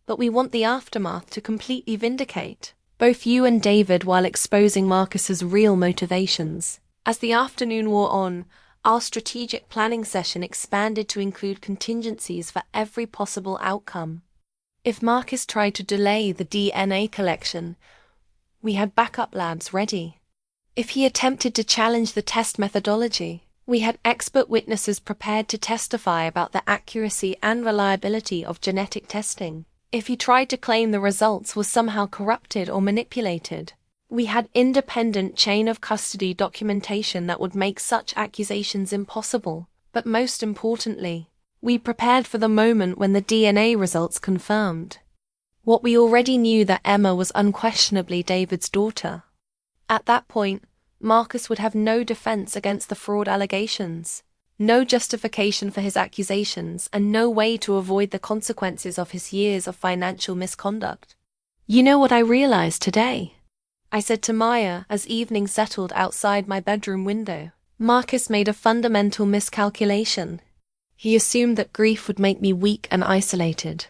but we want the aftermath to completely vindicate both you and David while exposing Marcus's real motivations. As the afternoon wore on, our strategic planning session expanded to include contingencies for every possible outcome. If Marcus tried to delay the DNA collection, we had backup labs ready. If he attempted to challenge the test methodology, we had expert witnesses prepared to testify about the accuracy and reliability of genetic testing. If he tried to claim the results were somehow corrupted or manipulated, we had independent chain of custody documentation that would make such accusations impossible. But most importantly, we prepared for the moment when the DNA results confirmed what we already knew, that Emma was unquestionably David's daughter. At that point, Marcus would have no defense against the fraud allegations, no justification for his accusations, and no way to avoid the consequences of his years of financial misconduct. You know what I realized today? I said to Maya as evening settled outside my bedroom window. Marcus made a fundamental miscalculation. He assumed that grief would make me weak and isolated.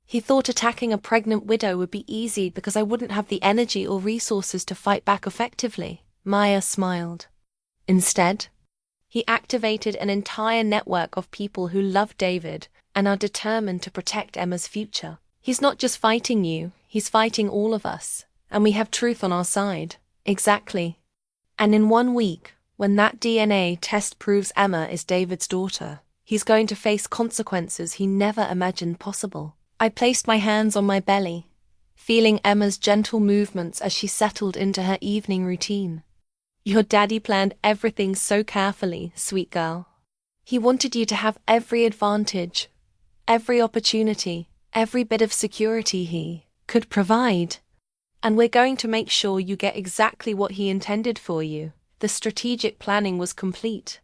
He thought attacking a pregnant widow would be easy because I wouldn't have the energy or resources to fight back effectively. Maya smiled. Instead, he activated an entire network of people who love David and are determined to protect Emma's future. He's not just fighting you, he's fighting all of us. And we have truth on our side. Exactly. And in 1 week, when that DNA test proves Emma is David's daughter, he's going to face consequences he never imagined possible. I placed my hands on my belly, feeling Emma's gentle movements as she settled into her evening routine. Your daddy planned everything so carefully, sweet girl. He wanted you to have every advantage, every opportunity, every bit of security he could provide. And we're going to make sure you get exactly what he intended for you. The strategic planning was complete.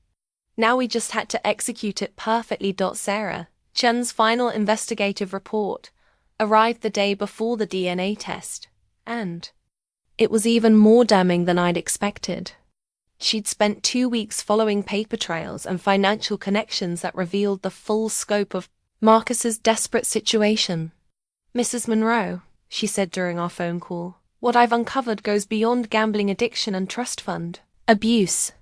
Now we just had to execute it perfectly. Sarah Chen's final investigative report, arrived the day before the DNA test, and it was even more damning than I'd expected. She'd spent 2 weeks following paper trails and financial connections that revealed the full scope of Marcus's desperate situation. "Mrs. Monroe," she said during our phone call, "what I've uncovered goes beyond gambling addiction and trust fund abuse.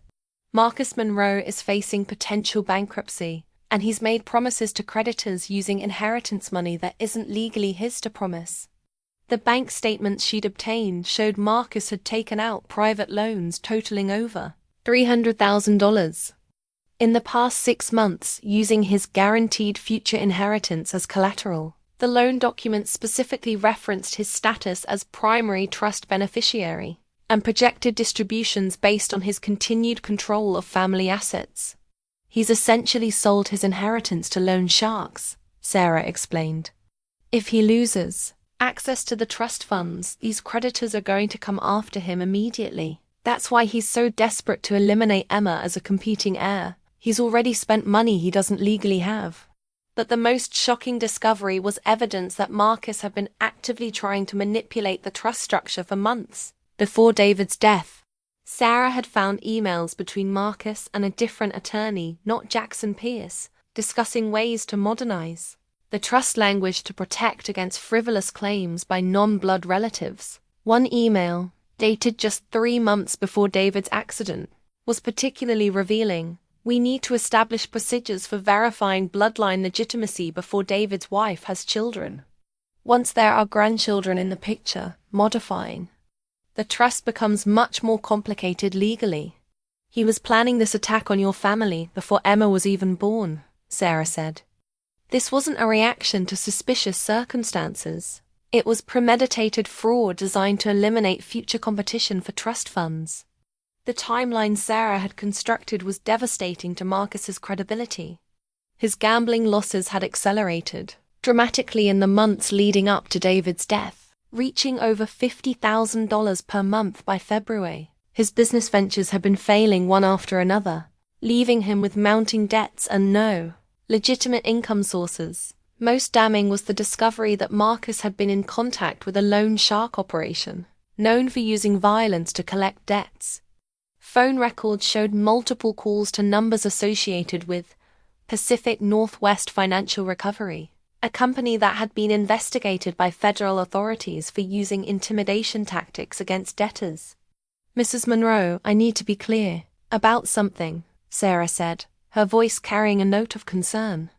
Marcus Monroe is facing potential bankruptcy, and he's made promises to creditors using inheritance money that isn't legally his to promise." The bank statements she'd obtained showed Marcus had taken out private loans totaling over $300,000 in the past 6 months using his guaranteed future inheritance as collateral. The loan documents specifically referenced his status as primary trust beneficiary and projected distributions based on his continued control of family assets. "He's essentially sold his inheritance to loan sharks," Sarah explained. "If he loses access to the trust funds, these creditors are going to come after him immediately. That's why he's so desperate to eliminate Emma as a competing heir. He's already spent money he doesn't legally have." But the most shocking discovery was evidence that Marcus had been actively trying to manipulate the trust structure for months before David's death. Sarah had found emails between Marcus and a different attorney, not Jackson Pierce, discussing ways to modernize the trust language to protect against frivolous claims by non-blood relatives. One email, dated just 3 months before David's accident, was particularly revealing. "We need to establish procedures for verifying bloodline legitimacy before David's wife has children. Once there are grandchildren in the picture, modifying the trust becomes much more complicated legally. He was planning this attack on your family before Emma was even born," Sarah said. "This wasn't a reaction to suspicious circumstances. It was premeditated fraud designed to eliminate future competition for trust funds." The timeline Sarah had constructed was devastating to Marcus's credibility. His gambling losses had accelerated dramatically in the months leading up to David's death, reaching over $50,000 per month by February. His business ventures had been failing one after another, leaving him with mounting debts and no legitimate income sources. Most damning was the discovery that Marcus had been in contact with a loan shark operation, known for using violence to collect debts. Phone records showed multiple calls to numbers associated with Pacific Northwest Financial Recovery, a company that had been investigated by federal authorities for using intimidation tactics against debtors. "Mrs. Monroe, I need to be clear about something," Sarah said, her voice carrying a note of concern.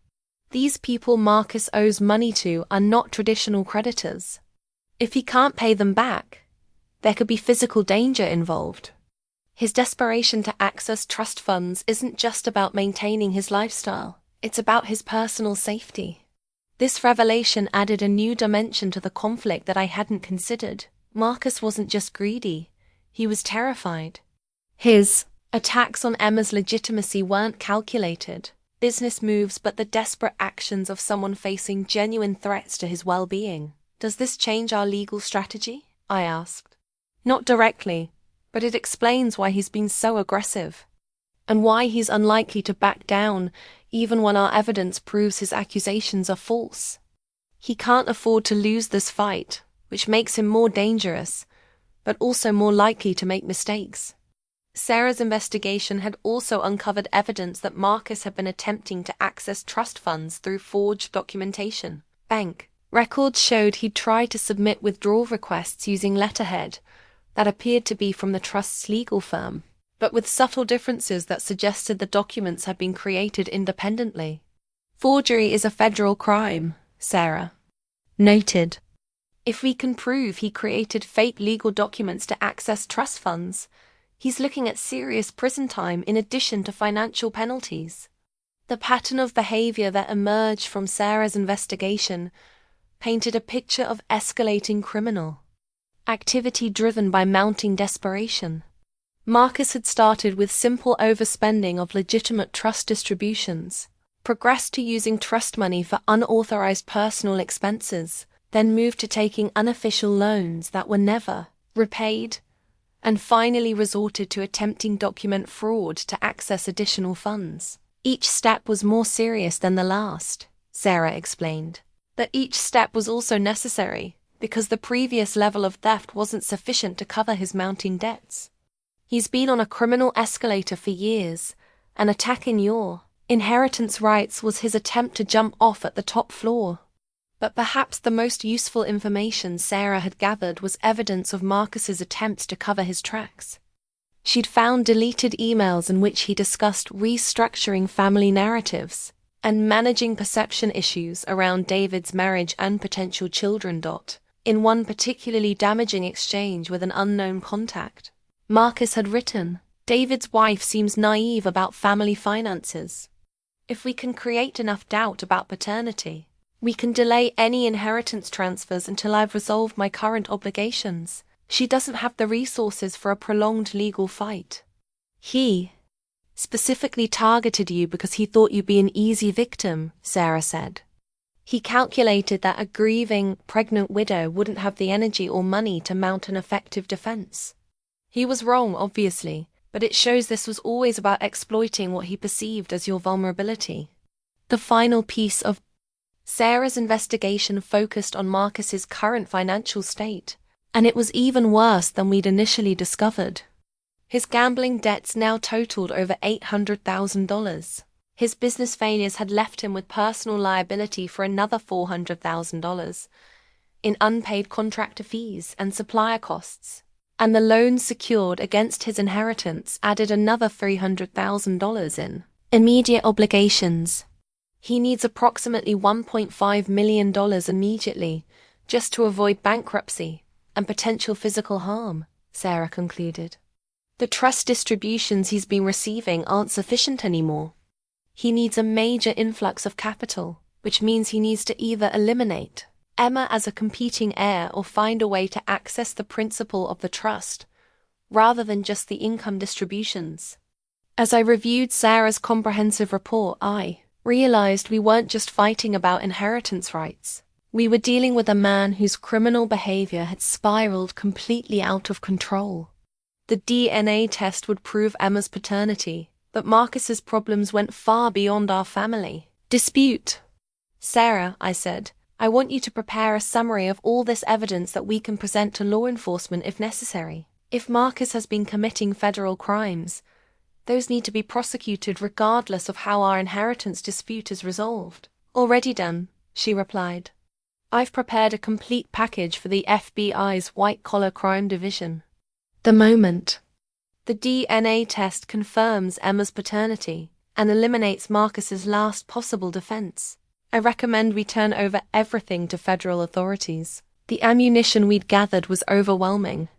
"These people Marcus owes money to are not traditional creditors. If he can't pay them back, there could be physical danger involved. His desperation to access trust funds isn't just about maintaining his lifestyle, it's about his personal safety." This revelation added a new dimension to the conflict that I hadn't considered. Marcus wasn't just greedy, he was terrified. His attacks on Emma's legitimacy weren't calculated business moves, but the desperate actions of someone facing genuine threats to his well-being. "Does this change our legal strategy?" I asked. "Not directly, but it explains why he's been so aggressive, and why he's unlikely to back down even when our evidence proves his accusations are false. He can't afford to lose this fight, which makes him more dangerous, but also more likely to make mistakes." Sarah's investigation had also uncovered evidence that Marcus had been attempting to access trust funds through forged documentation. Bank records showed he'd tried to submit withdrawal requests using letterhead that appeared to be from the trust's legal firm, but with subtle differences that suggested the documents had been created independently. "Forgery is a federal crime," Sarah noted. "If we can prove he created fake legal documents to access trust funds, he's looking at serious prison time in addition to financial penalties." The pattern of behavior that emerged from Sarah's investigation painted a picture of escalating criminal activity driven by mounting desperation. Marcus had started with simple overspending of legitimate trust distributions, progressed to using trust money for unauthorized personal expenses, then moved to taking unofficial loans that were never repaid, and finally resorted to attempting document fraud to access additional funds. Each step was more serious than the last, Sarah explained. But each step was also necessary, because the previous level of theft wasn't sufficient to cover his mounting debts. He's been on a criminal escalator for years, and attacking your inheritance rights was his attempt to jump off at the top floor. But perhaps the most useful information Sarah had gathered was evidence of Marcus's attempts to cover his tracks. She'd found deleted emails in which he discussed restructuring family narratives and managing perception issues around David's marriage and potential children. In one particularly damaging exchange with an unknown contact, Marcus had written, "David's wife seems naive about family finances. If we can create enough doubt about paternity, we can delay any inheritance transfers until I've resolved my current obligations. She doesn't have the resources for a prolonged legal fight. He specifically targeted you because he thought you'd be an easy victim," Sarah said. "He calculated that a grieving, pregnant widow wouldn't have the energy or money to mount an effective defense. He was wrong, obviously, but it shows this was always about exploiting what he perceived as your vulnerability." The final piece of Sarah's investigation focused on Marcus's current financial state, and it was even worse than we'd initially discovered. His gambling debts now totaled over $800,000. His business failures had left him with personal liability for another $400,000 in unpaid contractor fees and supplier costs, and the loans secured against his inheritance added another $300,000 in immediate obligations. He needs approximately $1.5 million immediately, just to avoid bankruptcy and potential physical harm, Sarah concluded. The trust distributions he's been receiving aren't sufficient anymore. He needs a major influx of capital, which means he needs to either eliminate Emma as a competing heir or find a way to access the principal of the trust, rather than just the income distributions. As I reviewed Sarah's comprehensive report, I realized we weren't just fighting about inheritance rights. We were dealing with a man whose criminal behavior had spiraled completely out of control. The DNA test would prove Emma's paternity, but Marcus's problems went far beyond our family dispute. "Sarah," I said, "I want you to prepare a summary of all this evidence that we can present to law enforcement if necessary. If Marcus has been committing federal crimes, those need to be prosecuted regardless of how our inheritance dispute is resolved." "Already done," she replied. "I've prepared a complete package for the FBI's white-collar crime division. The moment the DNA test confirms Emma's paternity and eliminates Marcus's last possible defense, I recommend we turn over everything to federal authorities." The ammunition we'd gathered was overwhelming.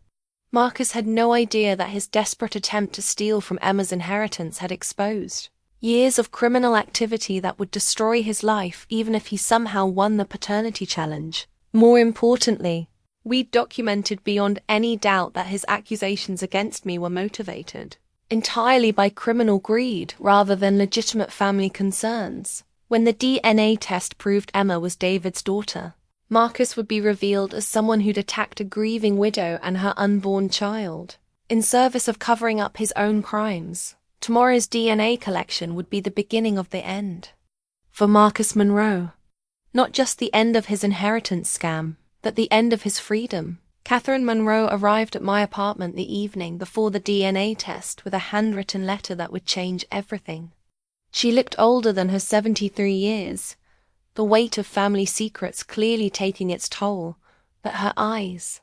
Marcus had no idea that his desperate attempt to steal from Emma's inheritance had exposed years of criminal activity that would destroy his life even if he somehow won the paternity challenge. More importantly, we'd documented beyond any doubt that his accusations against me were motivated entirely by criminal greed rather than legitimate family concerns. When the DNA test proved Emma was David's daughter, Marcus would be revealed as someone who'd attacked a grieving widow and her unborn child, in service of covering up his own crimes. Tomorrow's DNA collection would be the beginning of the end for Marcus Monroe. Not just the end of his inheritance scam, but the end of his freedom. Catherine Monroe arrived at my apartment the evening before the DNA test with a handwritten letter that would change everything. She looked older than her 73 years, the weight of family secrets clearly taking its toll, but her eyes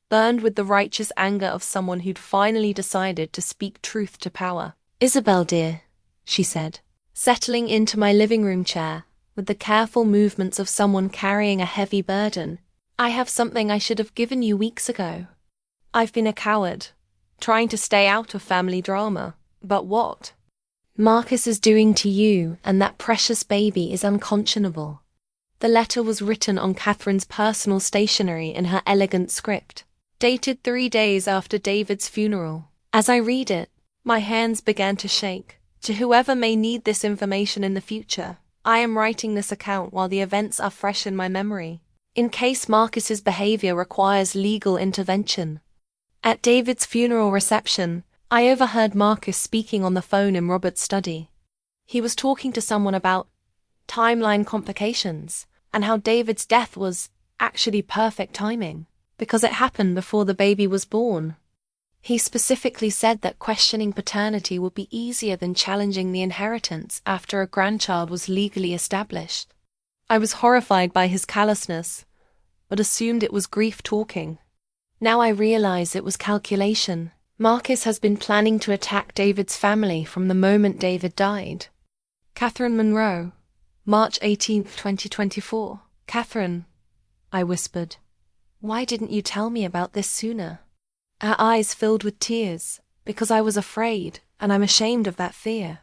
burned with the righteous anger of someone who'd finally decided to speak truth to power. "Isabelle, dear," she said, settling into my living room chair with the careful movements of someone carrying a heavy burden, "I have something I should have given you weeks ago. I've been a coward, trying to stay out of family drama, but what Marcus is doing to you and that precious baby is unconscionable." The letter was written on Catherine's personal stationery in her elegant script, dated 3 days after David's funeral. As I read it, my hands began to shake. "To whoever may need this information in the future, I am writing this account while the events are fresh in my memory, in case Marcus's behavior requires legal intervention." At David's funeral reception, I overheard Marcus speaking on the phone in Robert's study. He was talking to someone about timeline complications and how David's death was actually perfect timing, because it happened before the baby was born. He specifically said that questioning paternity would be easier than challenging the inheritance after a grandchild was legally established. I was horrified by his callousness, but assumed it was grief talking. Now I realize it was calculation. Marcus has been planning to attack David's family from the moment David died. Catherine Monroe, March 18, 2024. Catherine, I whispered, why didn't you tell me about this sooner? Her eyes filled with tears, because I was afraid, and I'm ashamed of that fear.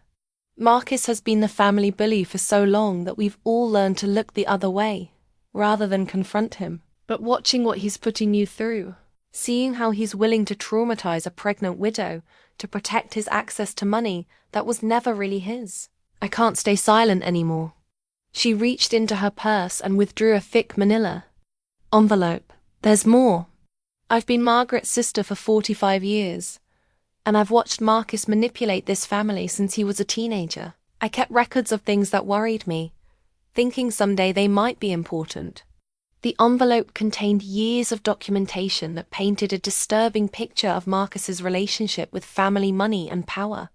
Marcus has been the family bully for so long that we've all learned to look the other way, rather than confront him. But watching what he's putting you through, seeing how he's willing to traumatize a pregnant widow to protect his access to money that was never really his, I can't stay silent anymore. She reached into her purse and withdrew a thick manila envelope. There's more. I've been Margaret's sister for 45 years, and I've watched Marcus manipulate this family since he was a teenager. I kept records of things that worried me, thinking someday they might be important. The envelope contained years of documentation that painted a disturbing picture of Marcus's relationship with family money and power.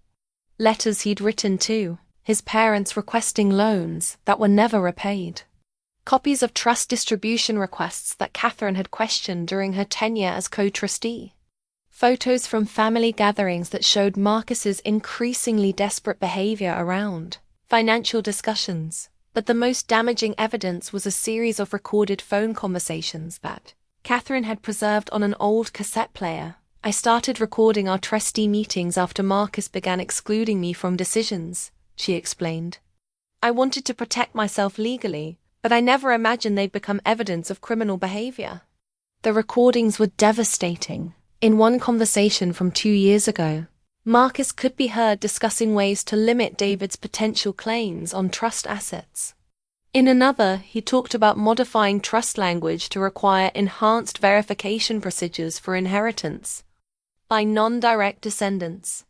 Letters he'd written too, his parents requesting loans that were never repaid. Copies of trust distribution requests that Catherine had questioned during her tenure as co-trustee. Photos from family gatherings that showed Marcus's increasingly desperate behavior around financial discussions. But the most damaging evidence was a series of recorded phone conversations that Catherine had preserved on an old cassette player. I started recording our trustee meetings after Marcus began excluding me from decisions, she explained. I wanted to protect myself legally, but I never imagined they'd become evidence of criminal behavior. The recordings were devastating. In one conversation from 2 years ago, Marcus could be heard discussing ways to limit David's potential claims on trust assets. In another, he talked about modifying trust language to require enhanced verification procedures for inheritance by non-direct descendants.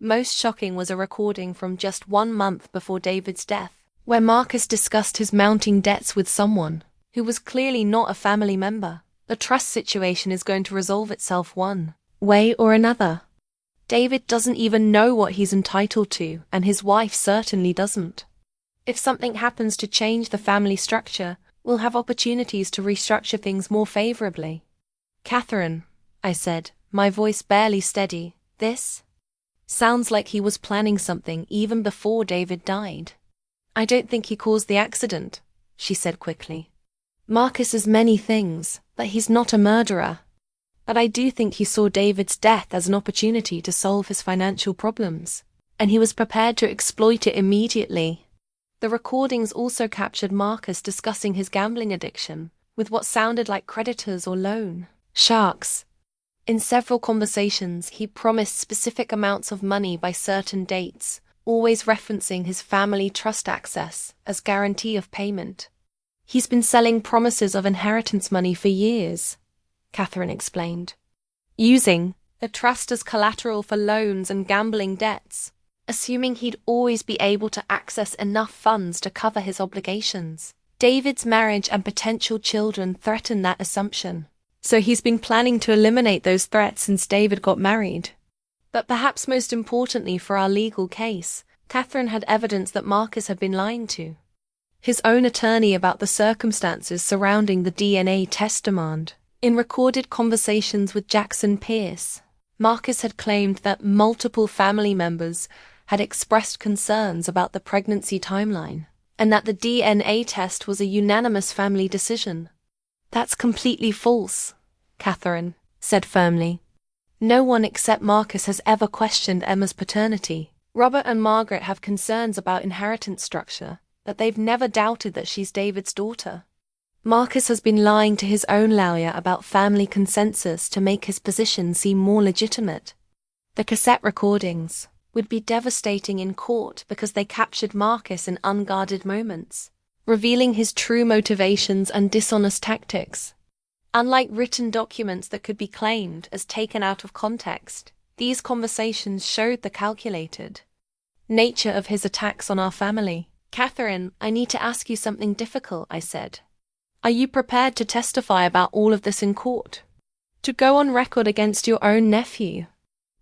Most shocking was a recording from just 1 month before David's death, where Marcus discussed his mounting debts with someone who was clearly not a family member. The trust situation is going to resolve itself one way or another. David doesn't even know what he's entitled to, and his wife certainly doesn't. If something happens to change the family structure, we'll have opportunities to restructure things more favorably. Catherine, I said, my voice barely steady, this sounds like he was planning something even before David died. I don't think he caused the accident, she said quickly. Marcus is many things, but he's not a murderer. But I do think he saw David's death as an opportunity to solve his financial problems, and he was prepared to exploit it immediately. The recordings also captured Marcus discussing his gambling addiction with what sounded like creditors or loan sharks. In several conversations, he promised specific amounts of money by certain dates, always referencing his family trust access as guarantee of payment. He's been selling promises of inheritance money for years, Catherine explained, using the trust as collateral for loans and gambling debts, assuming he'd always be able to access enough funds to cover his obligations. David's marriage and potential children threaten that assumption, so he's been planning to eliminate those threats since David got married. But perhaps most importantly for our legal case, Catherine had evidence that Marcus had been lying to his own attorney about the circumstances surrounding the DNA test demand. In recorded conversations with Jackson Pierce, Marcus had claimed that multiple family members had expressed concerns about the pregnancy timeline, and that the DNA test was a unanimous family decision. That's completely false, Catherine said firmly. No one except Marcus has ever questioned Emma's paternity. Robert and Margaret have concerns about inheritance structure, but they've never doubted that she's David's daughter. Marcus has been lying to his own lawyer about family consensus to make his position seem more legitimate. The cassette recordings would be devastating in court because they captured Marcus in unguarded moments, revealing his true motivations and dishonest tactics. Unlike written documents that could be claimed as taken out of context, these conversations showed the calculated nature of his attacks on our family. Catherine, I need to ask you something difficult, I said. Are you prepared to testify about all of this in court? To go on record against your own nephew?"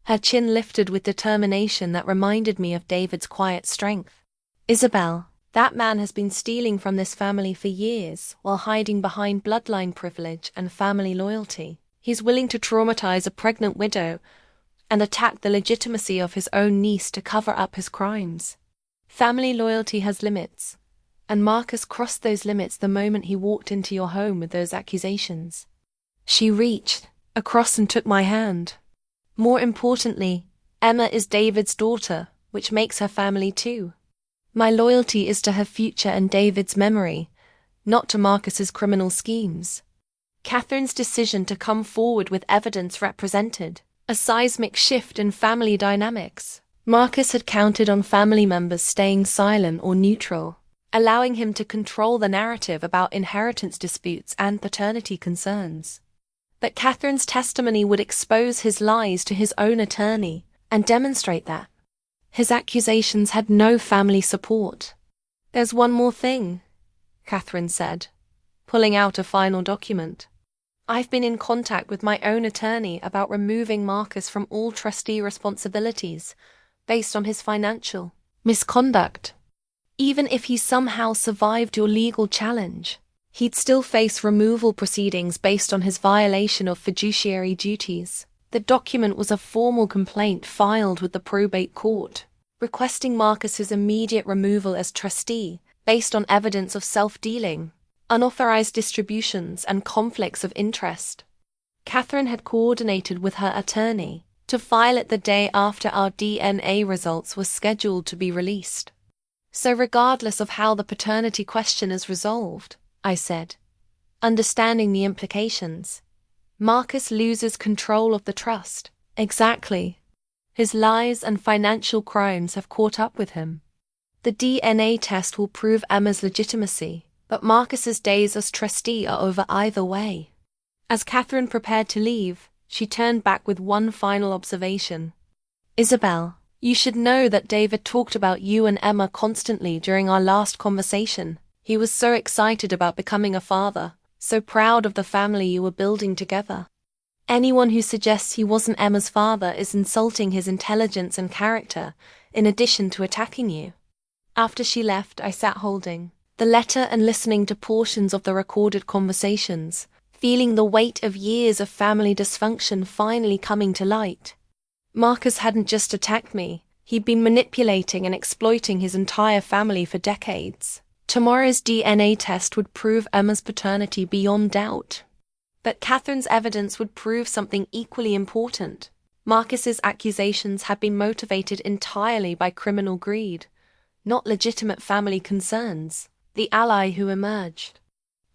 Her chin lifted with determination that reminded me of David's quiet strength. "Isabelle, that man has been stealing from this family for years while hiding behind bloodline privilege and family loyalty. He's willing to traumatize a pregnant widow and attack the legitimacy of his own niece to cover up his crimes. Family loyalty has limits, and Marcus crossed those limits the moment he walked into your home with those accusations." She reached across and took my hand. "More importantly, Emma is David's daughter, which makes her family too. My loyalty is to her future and David's memory, not to Marcus's criminal schemes." Catherine's decision to come forward with evidence represented a seismic shift in family dynamics. Marcus had counted on family members staying silent or neutral, allowing him to control the narrative about inheritance disputes and paternity concerns. But Catherine's testimony would expose his lies to his own attorney and demonstrate that his accusations had no family support. "There's one more thing," Catherine said, pulling out a final document. "I've been in contact with my own attorney about removing Marcus from all trustee responsibilities based on his financial misconduct. Even if he somehow survived your legal challenge, he'd still face removal proceedings based on his violation of fiduciary duties." The document was a formal complaint filed with the probate court, requesting Marcus's immediate removal as trustee based on evidence of self-dealing, unauthorized distributions, and conflicts of interest. Catherine had coordinated with her attorney to file it the day after our DNA results were scheduled to be released. "So regardless of how the paternity question is resolved," I said, understanding the implications, "Marcus loses control of the trust." "Exactly. His lies and financial crimes have caught up with him. The DNA test will prove Emma's legitimacy, but Marcus's days as trustee are over either way." As Catherine prepared to leave, she turned back with one final observation. "Isabelle, you should know that David talked about you and Emma constantly during our last conversation. He was so excited about becoming a father, so proud of the family you were building together. Anyone who suggests he wasn't Emma's father is insulting his intelligence and character, in addition to attacking you." After she left, I sat holding the letter and listening to portions of the recorded conversations, feeling the weight of years of family dysfunction finally coming to light. Marcus hadn't just attacked me, he'd been manipulating and exploiting his entire family for decades. Tomorrow's DNA test would prove Emma's paternity beyond doubt. But Catherine's evidence would prove something equally important. Marcus's accusations had been motivated entirely by criminal greed, not legitimate family concerns. The ally who emerged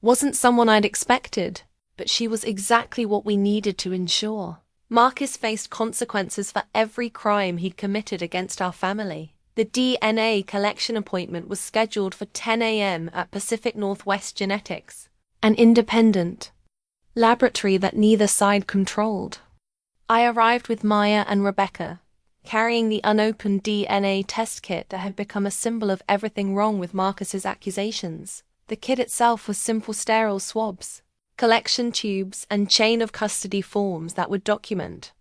wasn't someone I'd expected, but she was exactly what we needed to ensure. Marcus faced consequences for every crime he'd committed against our family. The DNA collection appointment was scheduled for 10 a.m. at Pacific Northwest Genetics, an independent laboratory that neither side controlled. I arrived with Maya and Rebecca, carrying the unopened DNA test kit that had become a symbol of everything wrong with Marcus's accusations. The kit itself was simple sterile swabs, collection tubes, and chain of custody forms that would document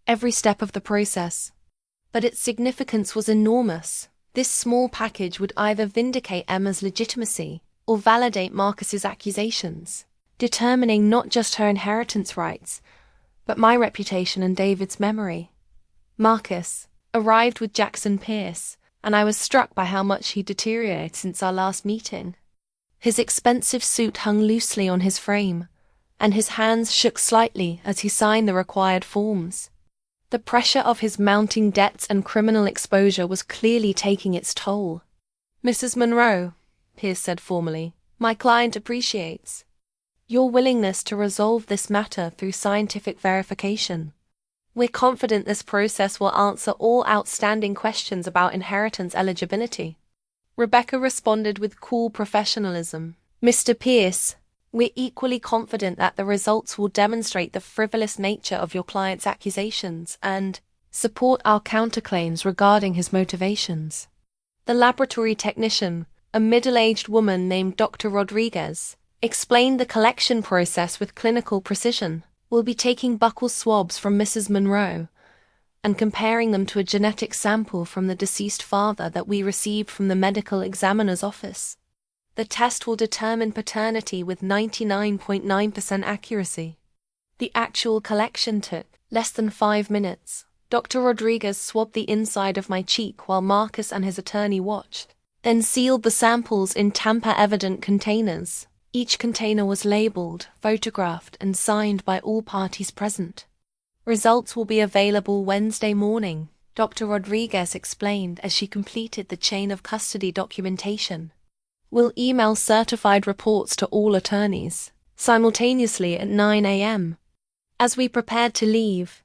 every step of the process. But its significance was enormous. This small package would either vindicate Emma's legitimacy or validate Marcus's accusations, determining not just her inheritance rights, but my reputation and David's memory. Marcus arrived with Jackson Pierce, and I was struck by how much he deteriorated since our last meeting. His expensive suit hung loosely on his frame, and his hands shook slightly as he signed the required forms. The pressure of his mounting debts and criminal exposure was clearly taking its toll. "Mrs. Monroe," Pierce said formally, "my client appreciates your willingness to resolve this matter through scientific verification. We're confident this process will answer all outstanding questions about inheritance eligibility." Rebecca responded with cool professionalism. "Mr. Pierce, we're equally confident that the results will demonstrate the frivolous nature of your client's accusations and support our counterclaims regarding his motivations." The laboratory technician, a middle-aged woman named Dr. Rodriguez, explained the collection process with clinical precision. We'll be taking buccal swabs from Mrs. Monroe and comparing them to a genetic sample from the deceased father that we received from the medical examiner's office. The test will determine paternity with 99.9% accuracy. The actual collection took less than 5 minutes. Dr. Rodriguez swabbed the inside of my cheek while Marcus and his attorney watched, then sealed the samples in tamper-evident containers. Each container was labeled, photographed, and signed by all parties present. Results will be available Wednesday morning, Dr. Rodriguez explained as she completed the chain of custody documentation. We'll email certified reports to all attorneys, simultaneously at 9 a.m. As we prepared to leave,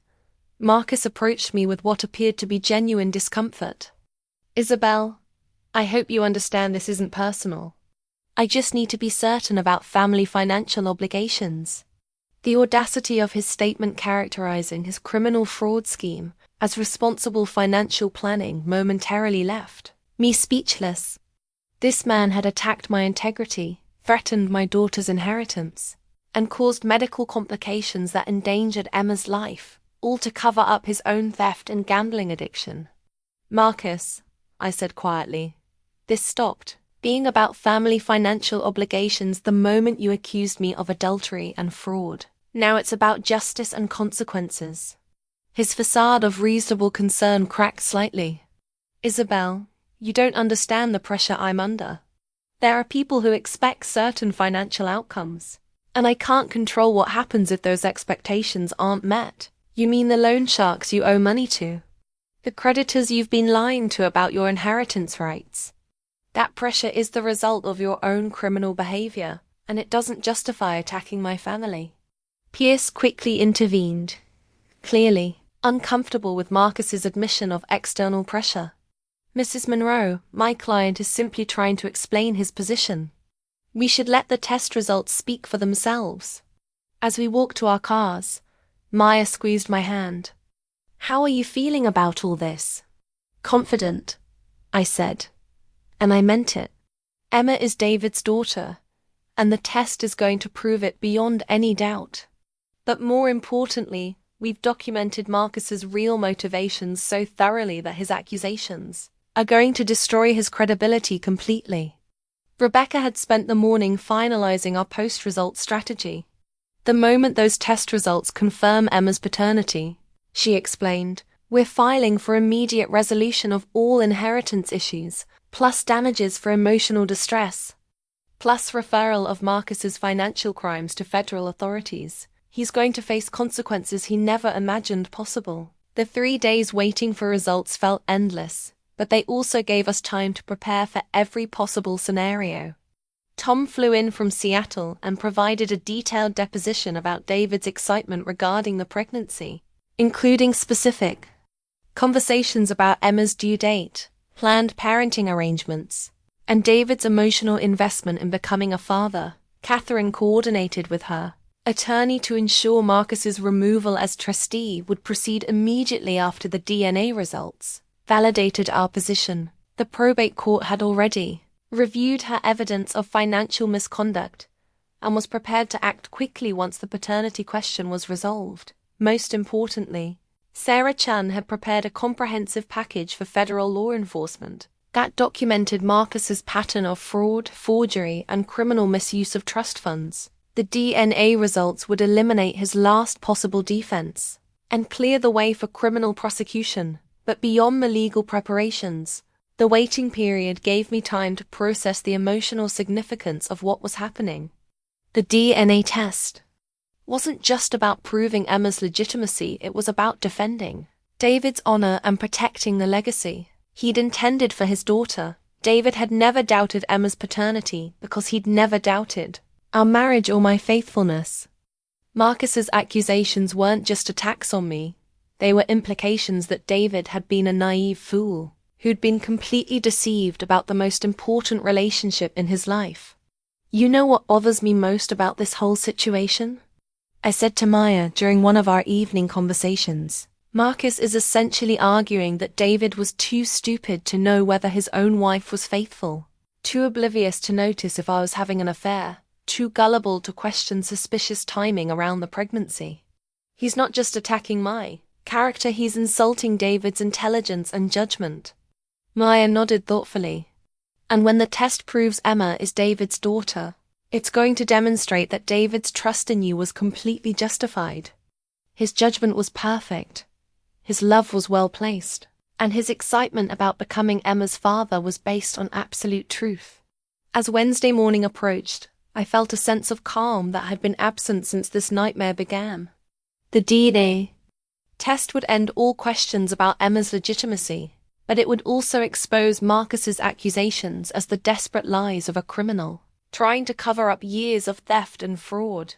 Marcus approached me with what appeared to be genuine discomfort. Isabelle, I hope you understand this isn't personal. I just need to be certain about family financial obligations. The audacity of his statement characterizing his criminal fraud scheme as responsible financial planning momentarily left me speechless. This man had attacked my integrity, threatened my daughter's inheritance, and caused medical complications that endangered Emma's life, all to cover up his own theft and gambling addiction. Marcus, I said quietly, this stopped being about family financial obligations the moment you accused me of adultery and fraud. Now it's about justice and consequences. His facade of reasonable concern cracked slightly. Isabelle, you don't understand the pressure I'm under. There are people who expect certain financial outcomes, and I can't control what happens if those expectations aren't met. You mean the loan sharks you owe money to? The creditors you've been lying to about your inheritance rights? That pressure is the result of your own criminal behavior, and it doesn't justify attacking my family. Pierce quickly intervened, clearly uncomfortable with Marcus's admission of external pressure. Mrs. Monroe, my client is simply trying to explain his position. We should let the test results speak for themselves. As we walked to our cars, Maya squeezed my hand. How are you feeling about all this? Confident, I said. And I meant it. Emma is David's daughter, and the test is going to prove it beyond any doubt. But more importantly, we've documented Marcus's real motivations so thoroughly that his accusations are going to destroy his credibility completely. Rebecca had spent the morning finalizing our post-result strategy. The moment those test results confirm Emma's paternity, she explained, we're filing for immediate resolution of all inheritance issues, plus damages for emotional distress, plus referral of Marcus's financial crimes to federal authorities. He's going to face consequences he never imagined possible. The 3 days waiting for results felt endless, but they also gave us time to prepare for every possible scenario. Tom flew in from Seattle and provided a detailed deposition about David's excitement regarding the pregnancy, including specific conversations about Emma's due date, planned parenting arrangements, and David's emotional investment in becoming a father. Catherine coordinated with her attorney to ensure Marcus's removal as trustee would proceed immediately after the DNA results validated our position. The probate court had already reviewed her evidence of financial misconduct and was prepared to act quickly once the paternity question was resolved. Most importantly, Sarah Chan had prepared a comprehensive package for federal law enforcement that documented Marcus's pattern of fraud, forgery, and criminal misuse of trust funds. The DNA results would eliminate his last possible defense and clear the way for criminal prosecution. But beyond the legal preparations, the waiting period gave me time to process the emotional significance of what was happening. The DNA test wasn't just about proving Emma's legitimacy, it was about defending David's honor and protecting the legacy he'd intended for his daughter. David had never doubted Emma's paternity because he'd never doubted our marriage or my faithfulness. Marcus's accusations weren't just attacks on me. They were implications that David had been a naive fool, who'd been completely deceived about the most important relationship in his life. You know what bothers me most about this whole situation? I said to Maya during one of our evening conversations. Marcus is essentially arguing that David was too stupid to know whether his own wife was faithful, too oblivious to notice if I was having an affair, too gullible to question suspicious timing around the pregnancy. He's not just attacking my character, he's insulting David's intelligence and judgment. Maya nodded thoughtfully. And when the test proves Emma is David's daughter, it's going to demonstrate that David's trust in you was completely justified. His judgment was perfect. His love was well placed. And his excitement about becoming Emma's father was based on absolute truth. As Wednesday morning approached, I felt a sense of calm that had been absent since this nightmare began. The DNA test would end all questions about Emma's legitimacy, but it would also expose Marcus's accusations as the desperate lies of a criminal, trying to cover up years of theft and fraud.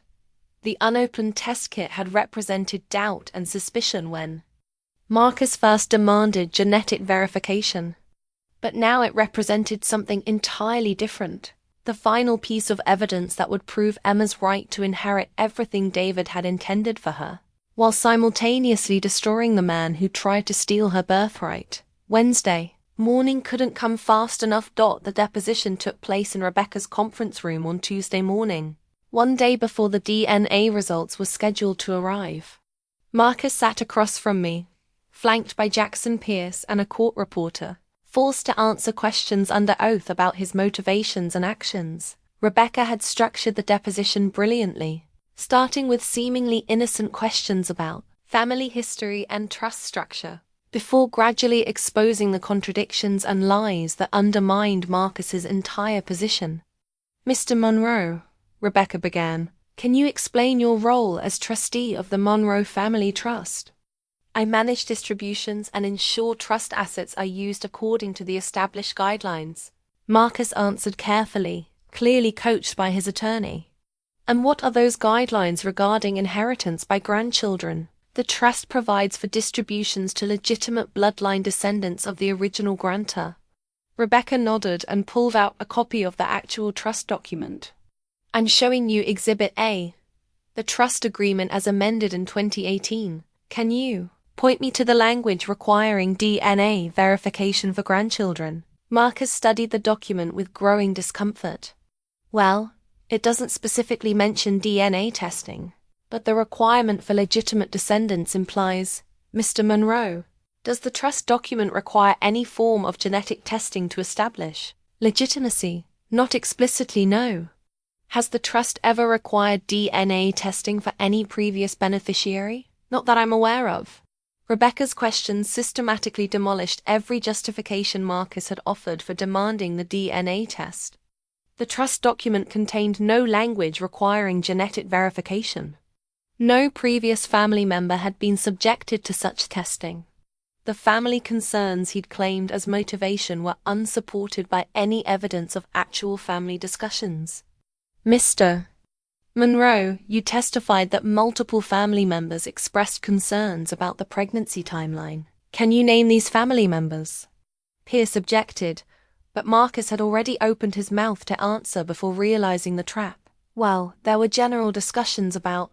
The unopened test kit had represented doubt and suspicion when Marcus first demanded genetic verification. But now it represented something entirely different, the final piece of evidence that would prove Emma's right to inherit everything David had intended for her, while simultaneously destroying the man who tried to steal her birthright. Wednesday morning couldn't come fast enough. The deposition took place in Rebecca's conference room on Tuesday morning, one day before the DNA results were scheduled to arrive. Marcus sat across from me, flanked by Jackson Pierce and a court reporter, forced to answer questions under oath about his motivations and actions. Rebecca had structured the deposition brilliantly, starting with seemingly innocent questions about family history and trust structure, before gradually exposing the contradictions and lies that undermined Marcus's entire position. "Mr. Monroe," Rebecca began, "can you explain your role as trustee of the Monroe Family Trust?" "I manage distributions and ensure trust assets are used according to the established guidelines," Marcus answered carefully, clearly coached by his attorney. "And what are those guidelines regarding inheritance by grandchildren?" "The trust provides for distributions to legitimate bloodline descendants of the original grantor." Rebecca nodded and pulled out a copy of the actual trust document. "I'm showing you Exhibit A, the trust agreement as amended in 2018. Can you point me to the language requiring DNA verification for grandchildren?" Marcus studied the document with growing discomfort. "Well, it doesn't specifically mention DNA testing, but the requirement for legitimate descendants implies..." "Mr. Monroe, does the trust document require any form of genetic testing to establish legitimacy?" "Not explicitly, no." "Has the trust ever required DNA testing for any previous beneficiary?" "Not that I'm aware of." Rebecca's questions systematically demolished every justification Marcus had offered for demanding the DNA test. The trust document contained no language requiring genetic verification. No previous family member had been subjected to such testing. The family concerns he'd claimed as motivation were unsupported by any evidence of actual family discussions. "Mr. Monroe, you testified that multiple family members expressed concerns about the pregnancy timeline. Can you name these family members?" Pierce objected, but Marcus had already opened his mouth to answer before realizing the trap. "Well, there were general discussions about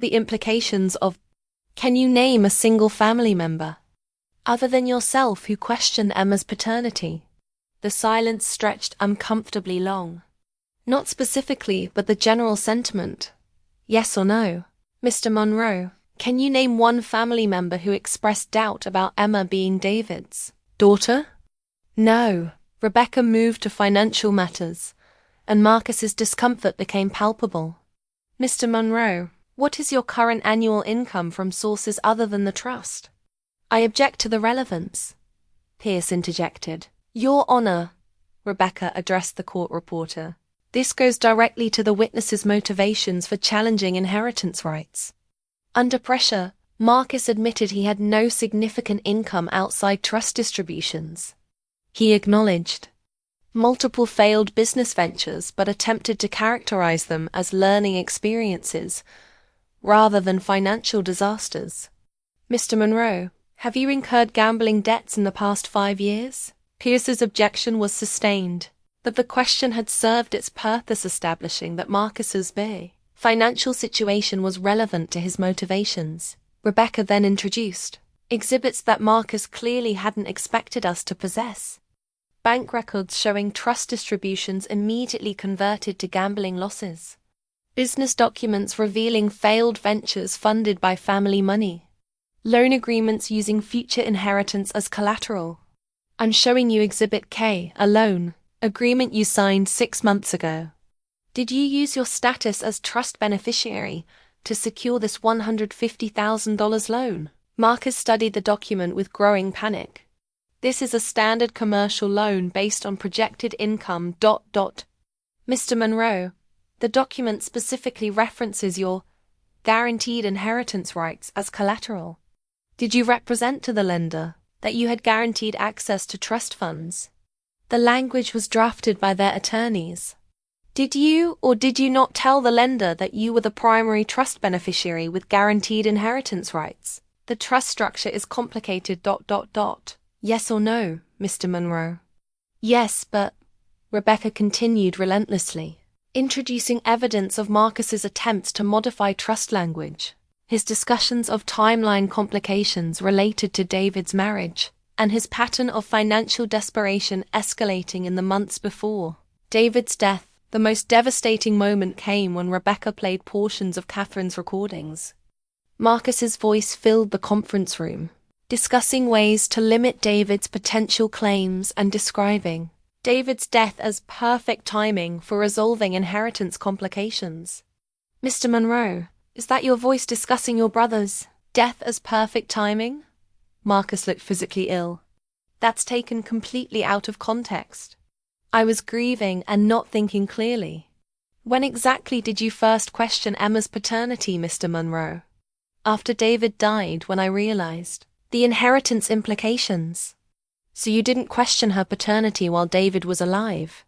the implications of..." "Can you name a single family member, other than yourself, who questioned Emma's paternity?" The silence stretched uncomfortably long. "Not specifically, but the general sentiment. Yes or no?" "Mr. Monroe, can you name one family member who expressed doubt about Emma being David's daughter?" "No." Rebecca moved to financial matters, and Marcus's discomfort became palpable. "Mr. Monroe, what is your current annual income from sources other than the trust?" "I object to the relevance," Pierce interjected. "Your Honor," Rebecca addressed the court reporter, "this goes directly to the witness's motivations for challenging inheritance rights." Under pressure, Marcus admitted he had no significant income outside trust distributions. He acknowledged multiple failed business ventures but attempted to characterize them as learning experiences rather than financial disasters. "Mr. Monroe, have you incurred gambling debts in the past 5 years?" Pierce's objection was sustained, but the question had served its purpose, establishing that Marcus's financial situation was relevant to his motivations. Rebecca then introduced exhibits that Marcus clearly hadn't expected us to possess. bank records showing trust distributions immediately converted to gambling losses. Business documents revealing failed ventures funded by family money. Loan agreements using future inheritance as collateral. I'm showing you Exhibit K, a loan agreement you signed 6 months ago. Did you use your status as trust beneficiary to secure this $150,000 loan? Marcus studied the document with growing panic. This is a standard commercial loan based on projected income. Mr. Monroe, the document specifically references your guaranteed inheritance rights as collateral. Did you represent to the lender that you had guaranteed access to trust funds? The language was drafted by their attorneys. Did you or did you not tell the lender that you were the primary trust beneficiary with guaranteed inheritance rights? The trust structure is complicated. Yes or no, Mr. Monroe? Yes, but Rebecca continued relentlessly, introducing evidence of Marcus's attempts to modify trust language, his discussions of timeline complications related to David's marriage, and his pattern of financial desperation escalating in the months before David's death. The most devastating moment came when Rebecca played portions of Catherine's recordings. Marcus's voice filled the conference room, discussing ways to limit David's potential claims and describing David's death as perfect timing for resolving inheritance complications. Mr. Monroe, is that your voice discussing your brother's death as perfect timing? Marcus looked physically ill. That's taken completely out of context. I was grieving and not thinking clearly. When exactly did you first question Emma's paternity, Mr. Monroe? After David died, when I realized the inheritance implications. So you didn't question her paternity while David was alive?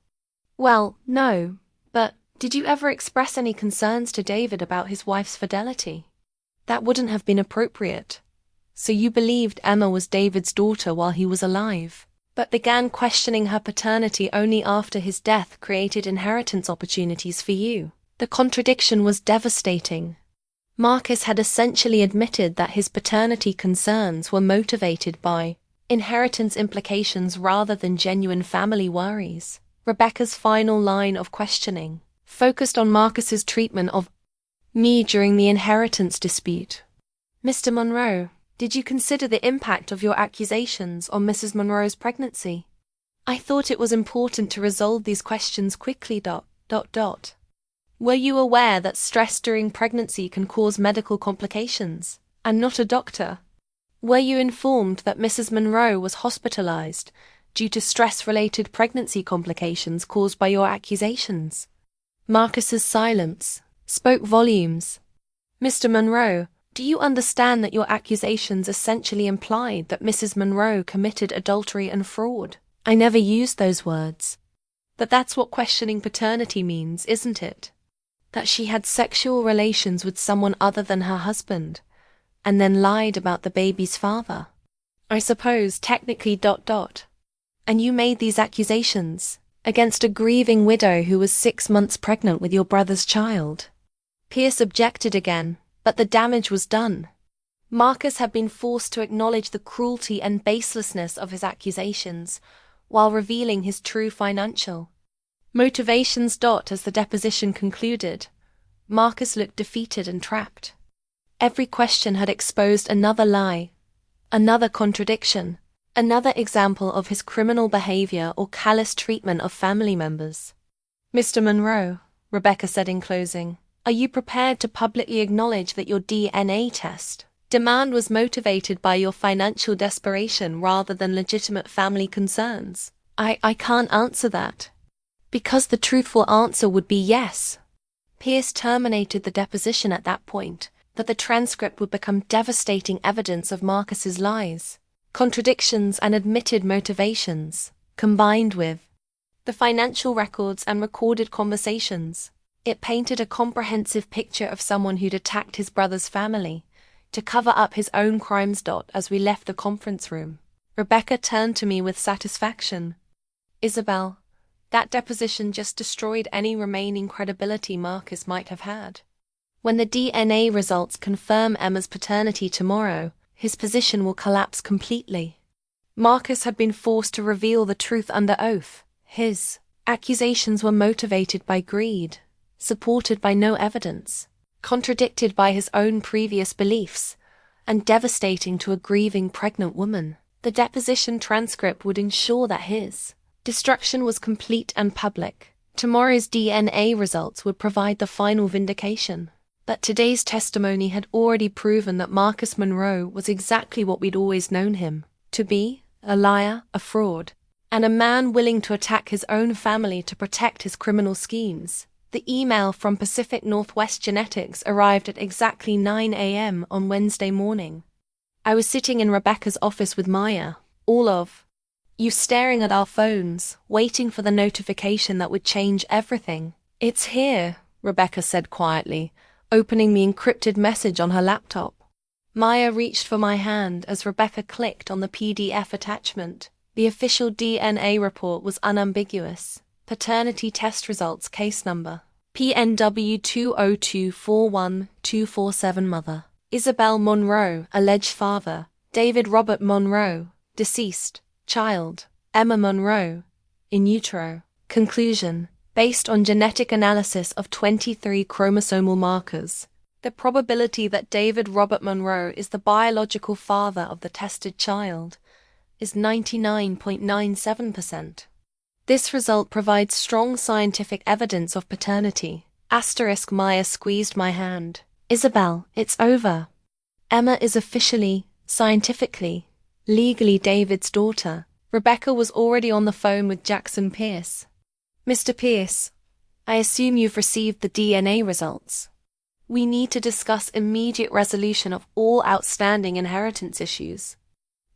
Well, no, but did you ever express any concerns to David about his wife's fidelity? That wouldn't have been appropriate. So you believed Emma was David's daughter while he was alive, but began questioning her paternity only after his death created inheritance opportunities for you. The contradiction was devastating. Marcus had essentially admitted that his paternity concerns were motivated by inheritance implications rather than genuine family worries. Rebecca's final line of questioning focused on Marcus's treatment of me during the inheritance dispute. Mr. Monroe, did you consider the impact of your accusations on Mrs. Monroe's pregnancy? I thought it was important to resolve these questions quickly. Were you aware that stress during pregnancy can cause medical complications? I'm not a doctor. Were you informed that Mrs. Monroe was hospitalized due to stress-related pregnancy complications caused by your accusations? Marcus's silence spoke volumes. Mr. Monroe, do you understand that your accusations essentially implied that Mrs. Monroe committed adultery and fraud? I never used those words. But that's what questioning paternity means, isn't it? That she had sexual relations with someone other than her husband, and then lied about the baby's father. I suppose, technically. And you made these accusations against a grieving widow who was 6 months pregnant with your brother's child. Pierce objected again, but the damage was done. Marcus had been forced to acknowledge the cruelty and baselessness of his accusations, while revealing his true financial motivations. As the deposition concluded, Marcus looked defeated and trapped. Every question had exposed another lie, another contradiction, another example of his criminal behavior or callous treatment of family members. Mr. Monroe, Rebecca said in closing, are you prepared to publicly acknowledge that your DNA test demand was motivated by your financial desperation rather than legitimate family concerns? I can't answer that. Because the truthful answer would be yes. Pierce terminated the deposition at that point, but the transcript would become devastating evidence of Marcus's lies, contradictions and admitted motivations, combined with the financial records and recorded conversations. It painted a comprehensive picture of someone who'd attacked his brother's family to cover up his own crimes. As we left the conference room, Rebecca turned to me with satisfaction. Isabelle, that deposition just destroyed any remaining credibility Marcus might have had. When the DNA results confirm Emma's paternity tomorrow, his position will collapse completely. Marcus had been forced to reveal the truth under oath. His accusations were motivated by greed, supported by no evidence, contradicted by his own previous beliefs, and devastating to a grieving pregnant woman. The deposition transcript would ensure that his destruction was complete and public. Tomorrow's DNA results would provide the final vindication. But today's testimony had already proven that Marcus Monroe was exactly what we'd always known him to be: a liar, a fraud, and a man willing to attack his own family to protect his criminal schemes. The email from Pacific Northwest Genetics arrived at exactly 9 a.m. on Wednesday morning. I was sitting in Rebecca's office with Maya, all of you staring at our phones, waiting for the notification that would change everything. "It's here," Rebecca said quietly, opening the encrypted message on her laptop. Maya reached for my hand as Rebecca clicked on the PDF attachment. The official DNA report was unambiguous. Paternity test results, case number PNW 202412447. Mother: Isabelle Monroe. Alleged father: David Robert Monroe. Deceased: child, Emma Monroe. In utero. Conclusion: based on genetic analysis of 23 chromosomal markers, the probability that David Robert Monroe is the biological father of the tested child is 99.97%. This result provides strong scientific evidence of paternity. * Maya squeezed my hand. "Isabelle, it's over. Emma is officially, scientifically, legally David's daughter." Rebecca was already on the phone with Jackson Pierce. "Mr. Pierce, I assume you've received the DNA results. We need to discuss immediate resolution of all outstanding inheritance issues."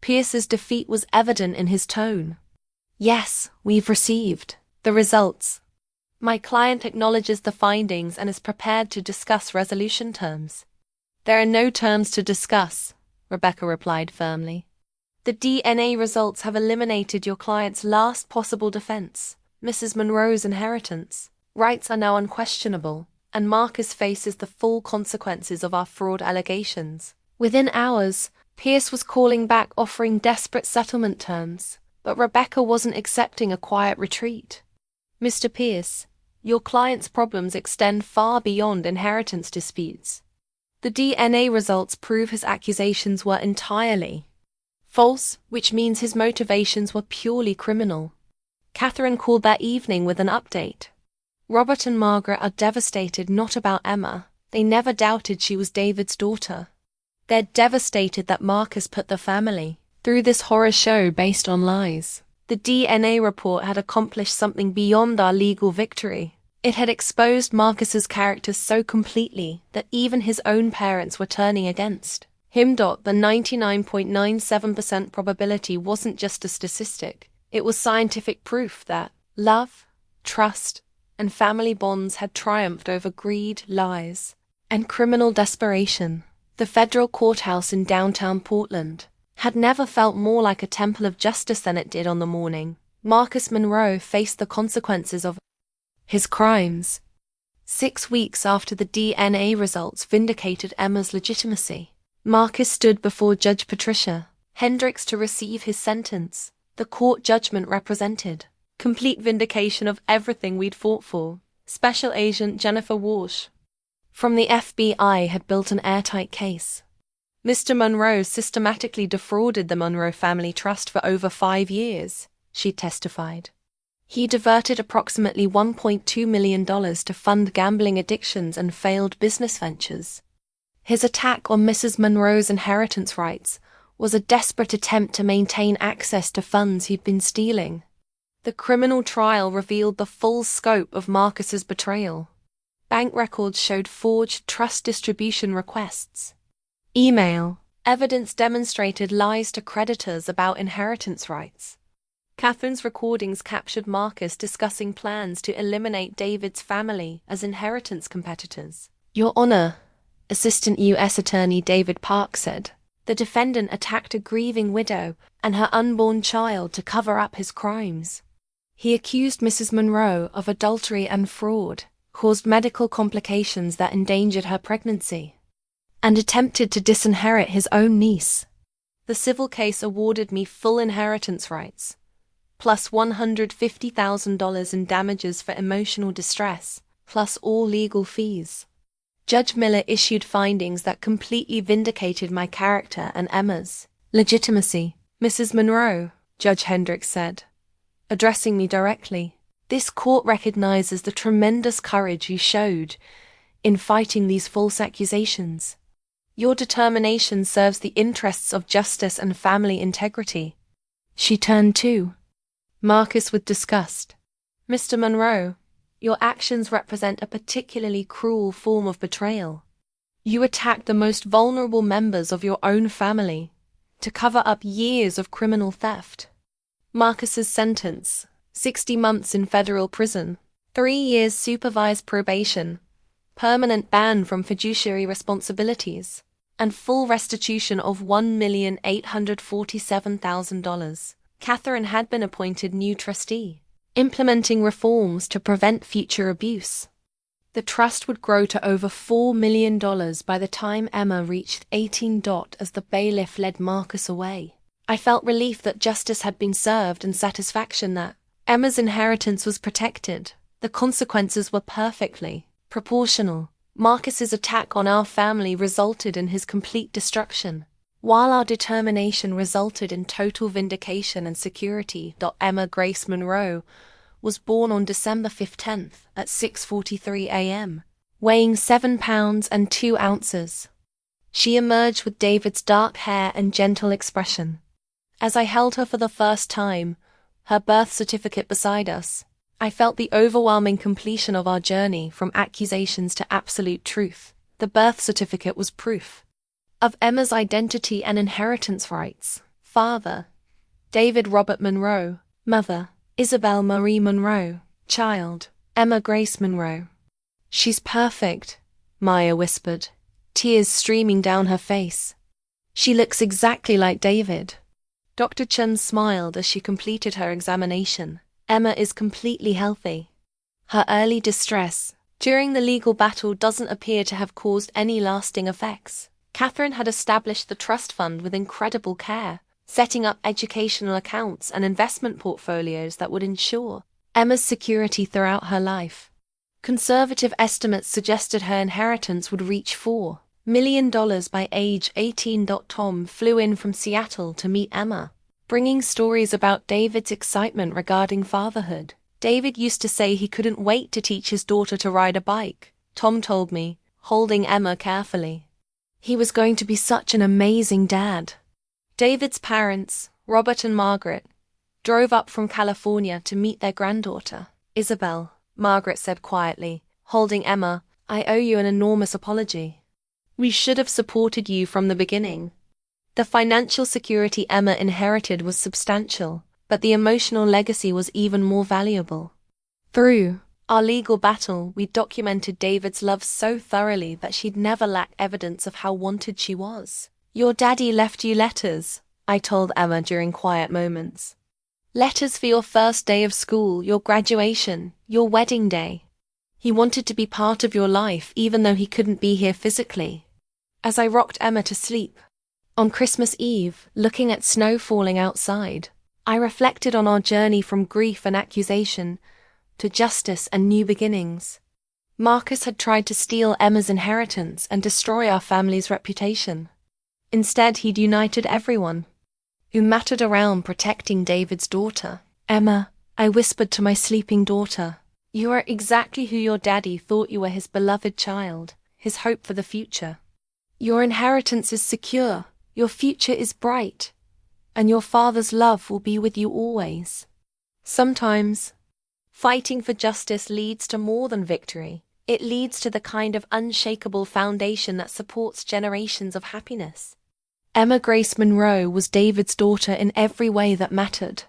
Pierce's defeat was evident in his tone. "Yes, we've received the results. My client acknowledges the findings and is prepared to discuss resolution terms." "There are no terms to discuss," Rebecca replied firmly. "The DNA results have eliminated your client's last possible defense, Mrs. Monroe's inheritance. Rights are now unquestionable, and Marcus faces the full consequences of our fraud allegations." Within hours, Pierce was calling back offering desperate settlement terms, but Rebecca wasn't accepting a quiet retreat. "Mr. Pierce, your client's problems extend far beyond inheritance disputes. The DNA results prove his accusations were entirely false, which means his motivations were purely criminal." Catherine called that evening with an update. "Robert and Margaret are devastated not about Emma. They never doubted she was David's daughter. They're devastated that Marcus put the family through this horror show based on lies. The DNA report had accomplished something beyond our legal victory. It had exposed Marcus's character so completely that even his own parents were turning against him. The 99.97% probability wasn't just a statistic. It was scientific proof that love, trust, and family bonds had triumphed over greed, lies, and criminal desperation. The federal courthouse in downtown Portland had never felt more like a temple of justice than it did on the morning Marcus Monroe faced the consequences of his crimes. 6 weeks after the DNA results vindicated Emma's legitimacy, Marcus stood before Judge Patricia Hendricks to receive his sentence. The court judgment represented complete vindication of everything we'd fought for. Special Agent Jennifer Walsh from the FBI had built an airtight case. "Mr. Monroe systematically defrauded the Monroe family trust for over 5 years, she testified. He diverted approximately $1.2 million to fund gambling addictions and failed business ventures. His attack on Mrs. Monroe's inheritance rights was a desperate attempt to maintain access to funds he'd been stealing." The criminal trial revealed the full scope of Marcus's betrayal. Bank records showed forged trust distribution requests. Email evidence demonstrated lies to creditors about inheritance rights. Catherine's recordings captured Marcus discussing plans to eliminate David's family as inheritance competitors. "Your Honor," Assistant U.S. Attorney David Park said, "the defendant attacked a grieving widow and her unborn child to cover up his crimes. He accused Mrs. Monroe of adultery and fraud, caused medical complications that endangered her pregnancy, and attempted to disinherit his own niece. The civil case awarded me full inheritance rights, plus $150,000 in damages for emotional distress, plus all legal fees. Judge Miller issued findings that completely vindicated my character and Emma's legitimacy. Mrs. Monroe, Judge Hendricks said, addressing me directly, this court recognizes the tremendous courage you showed in fighting these false accusations. Your determination serves the interests of justice and family integrity. She turned to Marcus with disgust. Mr. Monroe, your actions represent a particularly cruel form of betrayal. You attacked the most vulnerable members of your own family to cover up years of criminal theft. Marcus's sentence, 60 months in federal prison, 3 years supervised probation, permanent ban from fiduciary responsibilities, and full restitution of $1,847,000. Catherine had been appointed new trustee, implementing reforms to prevent future abuse. The trust would grow to over $4 million by the time Emma reached 18. As the bailiff led Marcus away, I felt relief that justice had been served and satisfaction that Emma's inheritance was protected. The consequences were perfectly proportional. Marcus's attack on our family resulted in his complete destruction, while our determination resulted in total vindication and security. Emma Grace Monroe was born on December 15 at 6:43 a.m., weighing 7 pounds and 2 ounces. She emerged with David's dark hair and gentle expression. As I held her for the first time, her birth certificate beside us, I felt the overwhelming completion of our journey from accusations to absolute truth. The birth certificate was proof of Emma's identity and inheritance rights. Father, David Robert Monroe. Mother, Isabelle Marie Monroe. Child, Emma Grace Monroe. She's perfect, Maya whispered, tears streaming down her face. She looks exactly like David. Dr. Chen smiled as she completed her examination. Emma is completely healthy. Her early distress during the legal battle doesn't appear to have caused any lasting effects. Catherine had established the trust fund with incredible care, setting up educational accounts and investment portfolios that would ensure Emma's security throughout her life. Conservative estimates suggested her inheritance would reach $4 million by age 18. Tom flew in from Seattle to meet Emma, bringing stories about David's excitement regarding fatherhood. David used to say he couldn't wait to teach his daughter to ride a bike, Tom told me, holding Emma carefully. He was going to be such an amazing dad. David's parents, Robert and Margaret, drove up from California to meet their granddaughter, Isabelle. Margaret said quietly, holding Emma, I owe you an enormous apology. We should have supported you from the beginning. The financial security Emma inherited was substantial, but the emotional legacy was even more valuable. Through our legal battle, we documented David's love so thoroughly that she'd never lack evidence of how wanted she was. Your daddy left you letters, I told Emma during quiet moments. Letters for your first day of school, your graduation, your wedding day. He wanted to be part of your life even though he couldn't be here physically. As I rocked Emma to sleep, on Christmas Eve, looking at snow falling outside, I reflected on our journey from grief and accusation to justice and new beginnings. Marcus had tried to steal Emma's inheritance and destroy our family's reputation. Instead, he'd united everyone who mattered around protecting David's daughter. Emma, I whispered to my sleeping daughter, you are exactly who your daddy thought you were, his beloved child, his hope for the future. Your inheritance is secure, your future is bright, and your father's love will be with you always. Sometimes, fighting for justice leads to more than victory. It leads to the kind of unshakable foundation that supports generations of happiness. Emma Grace Monroe was David's daughter in every way that mattered.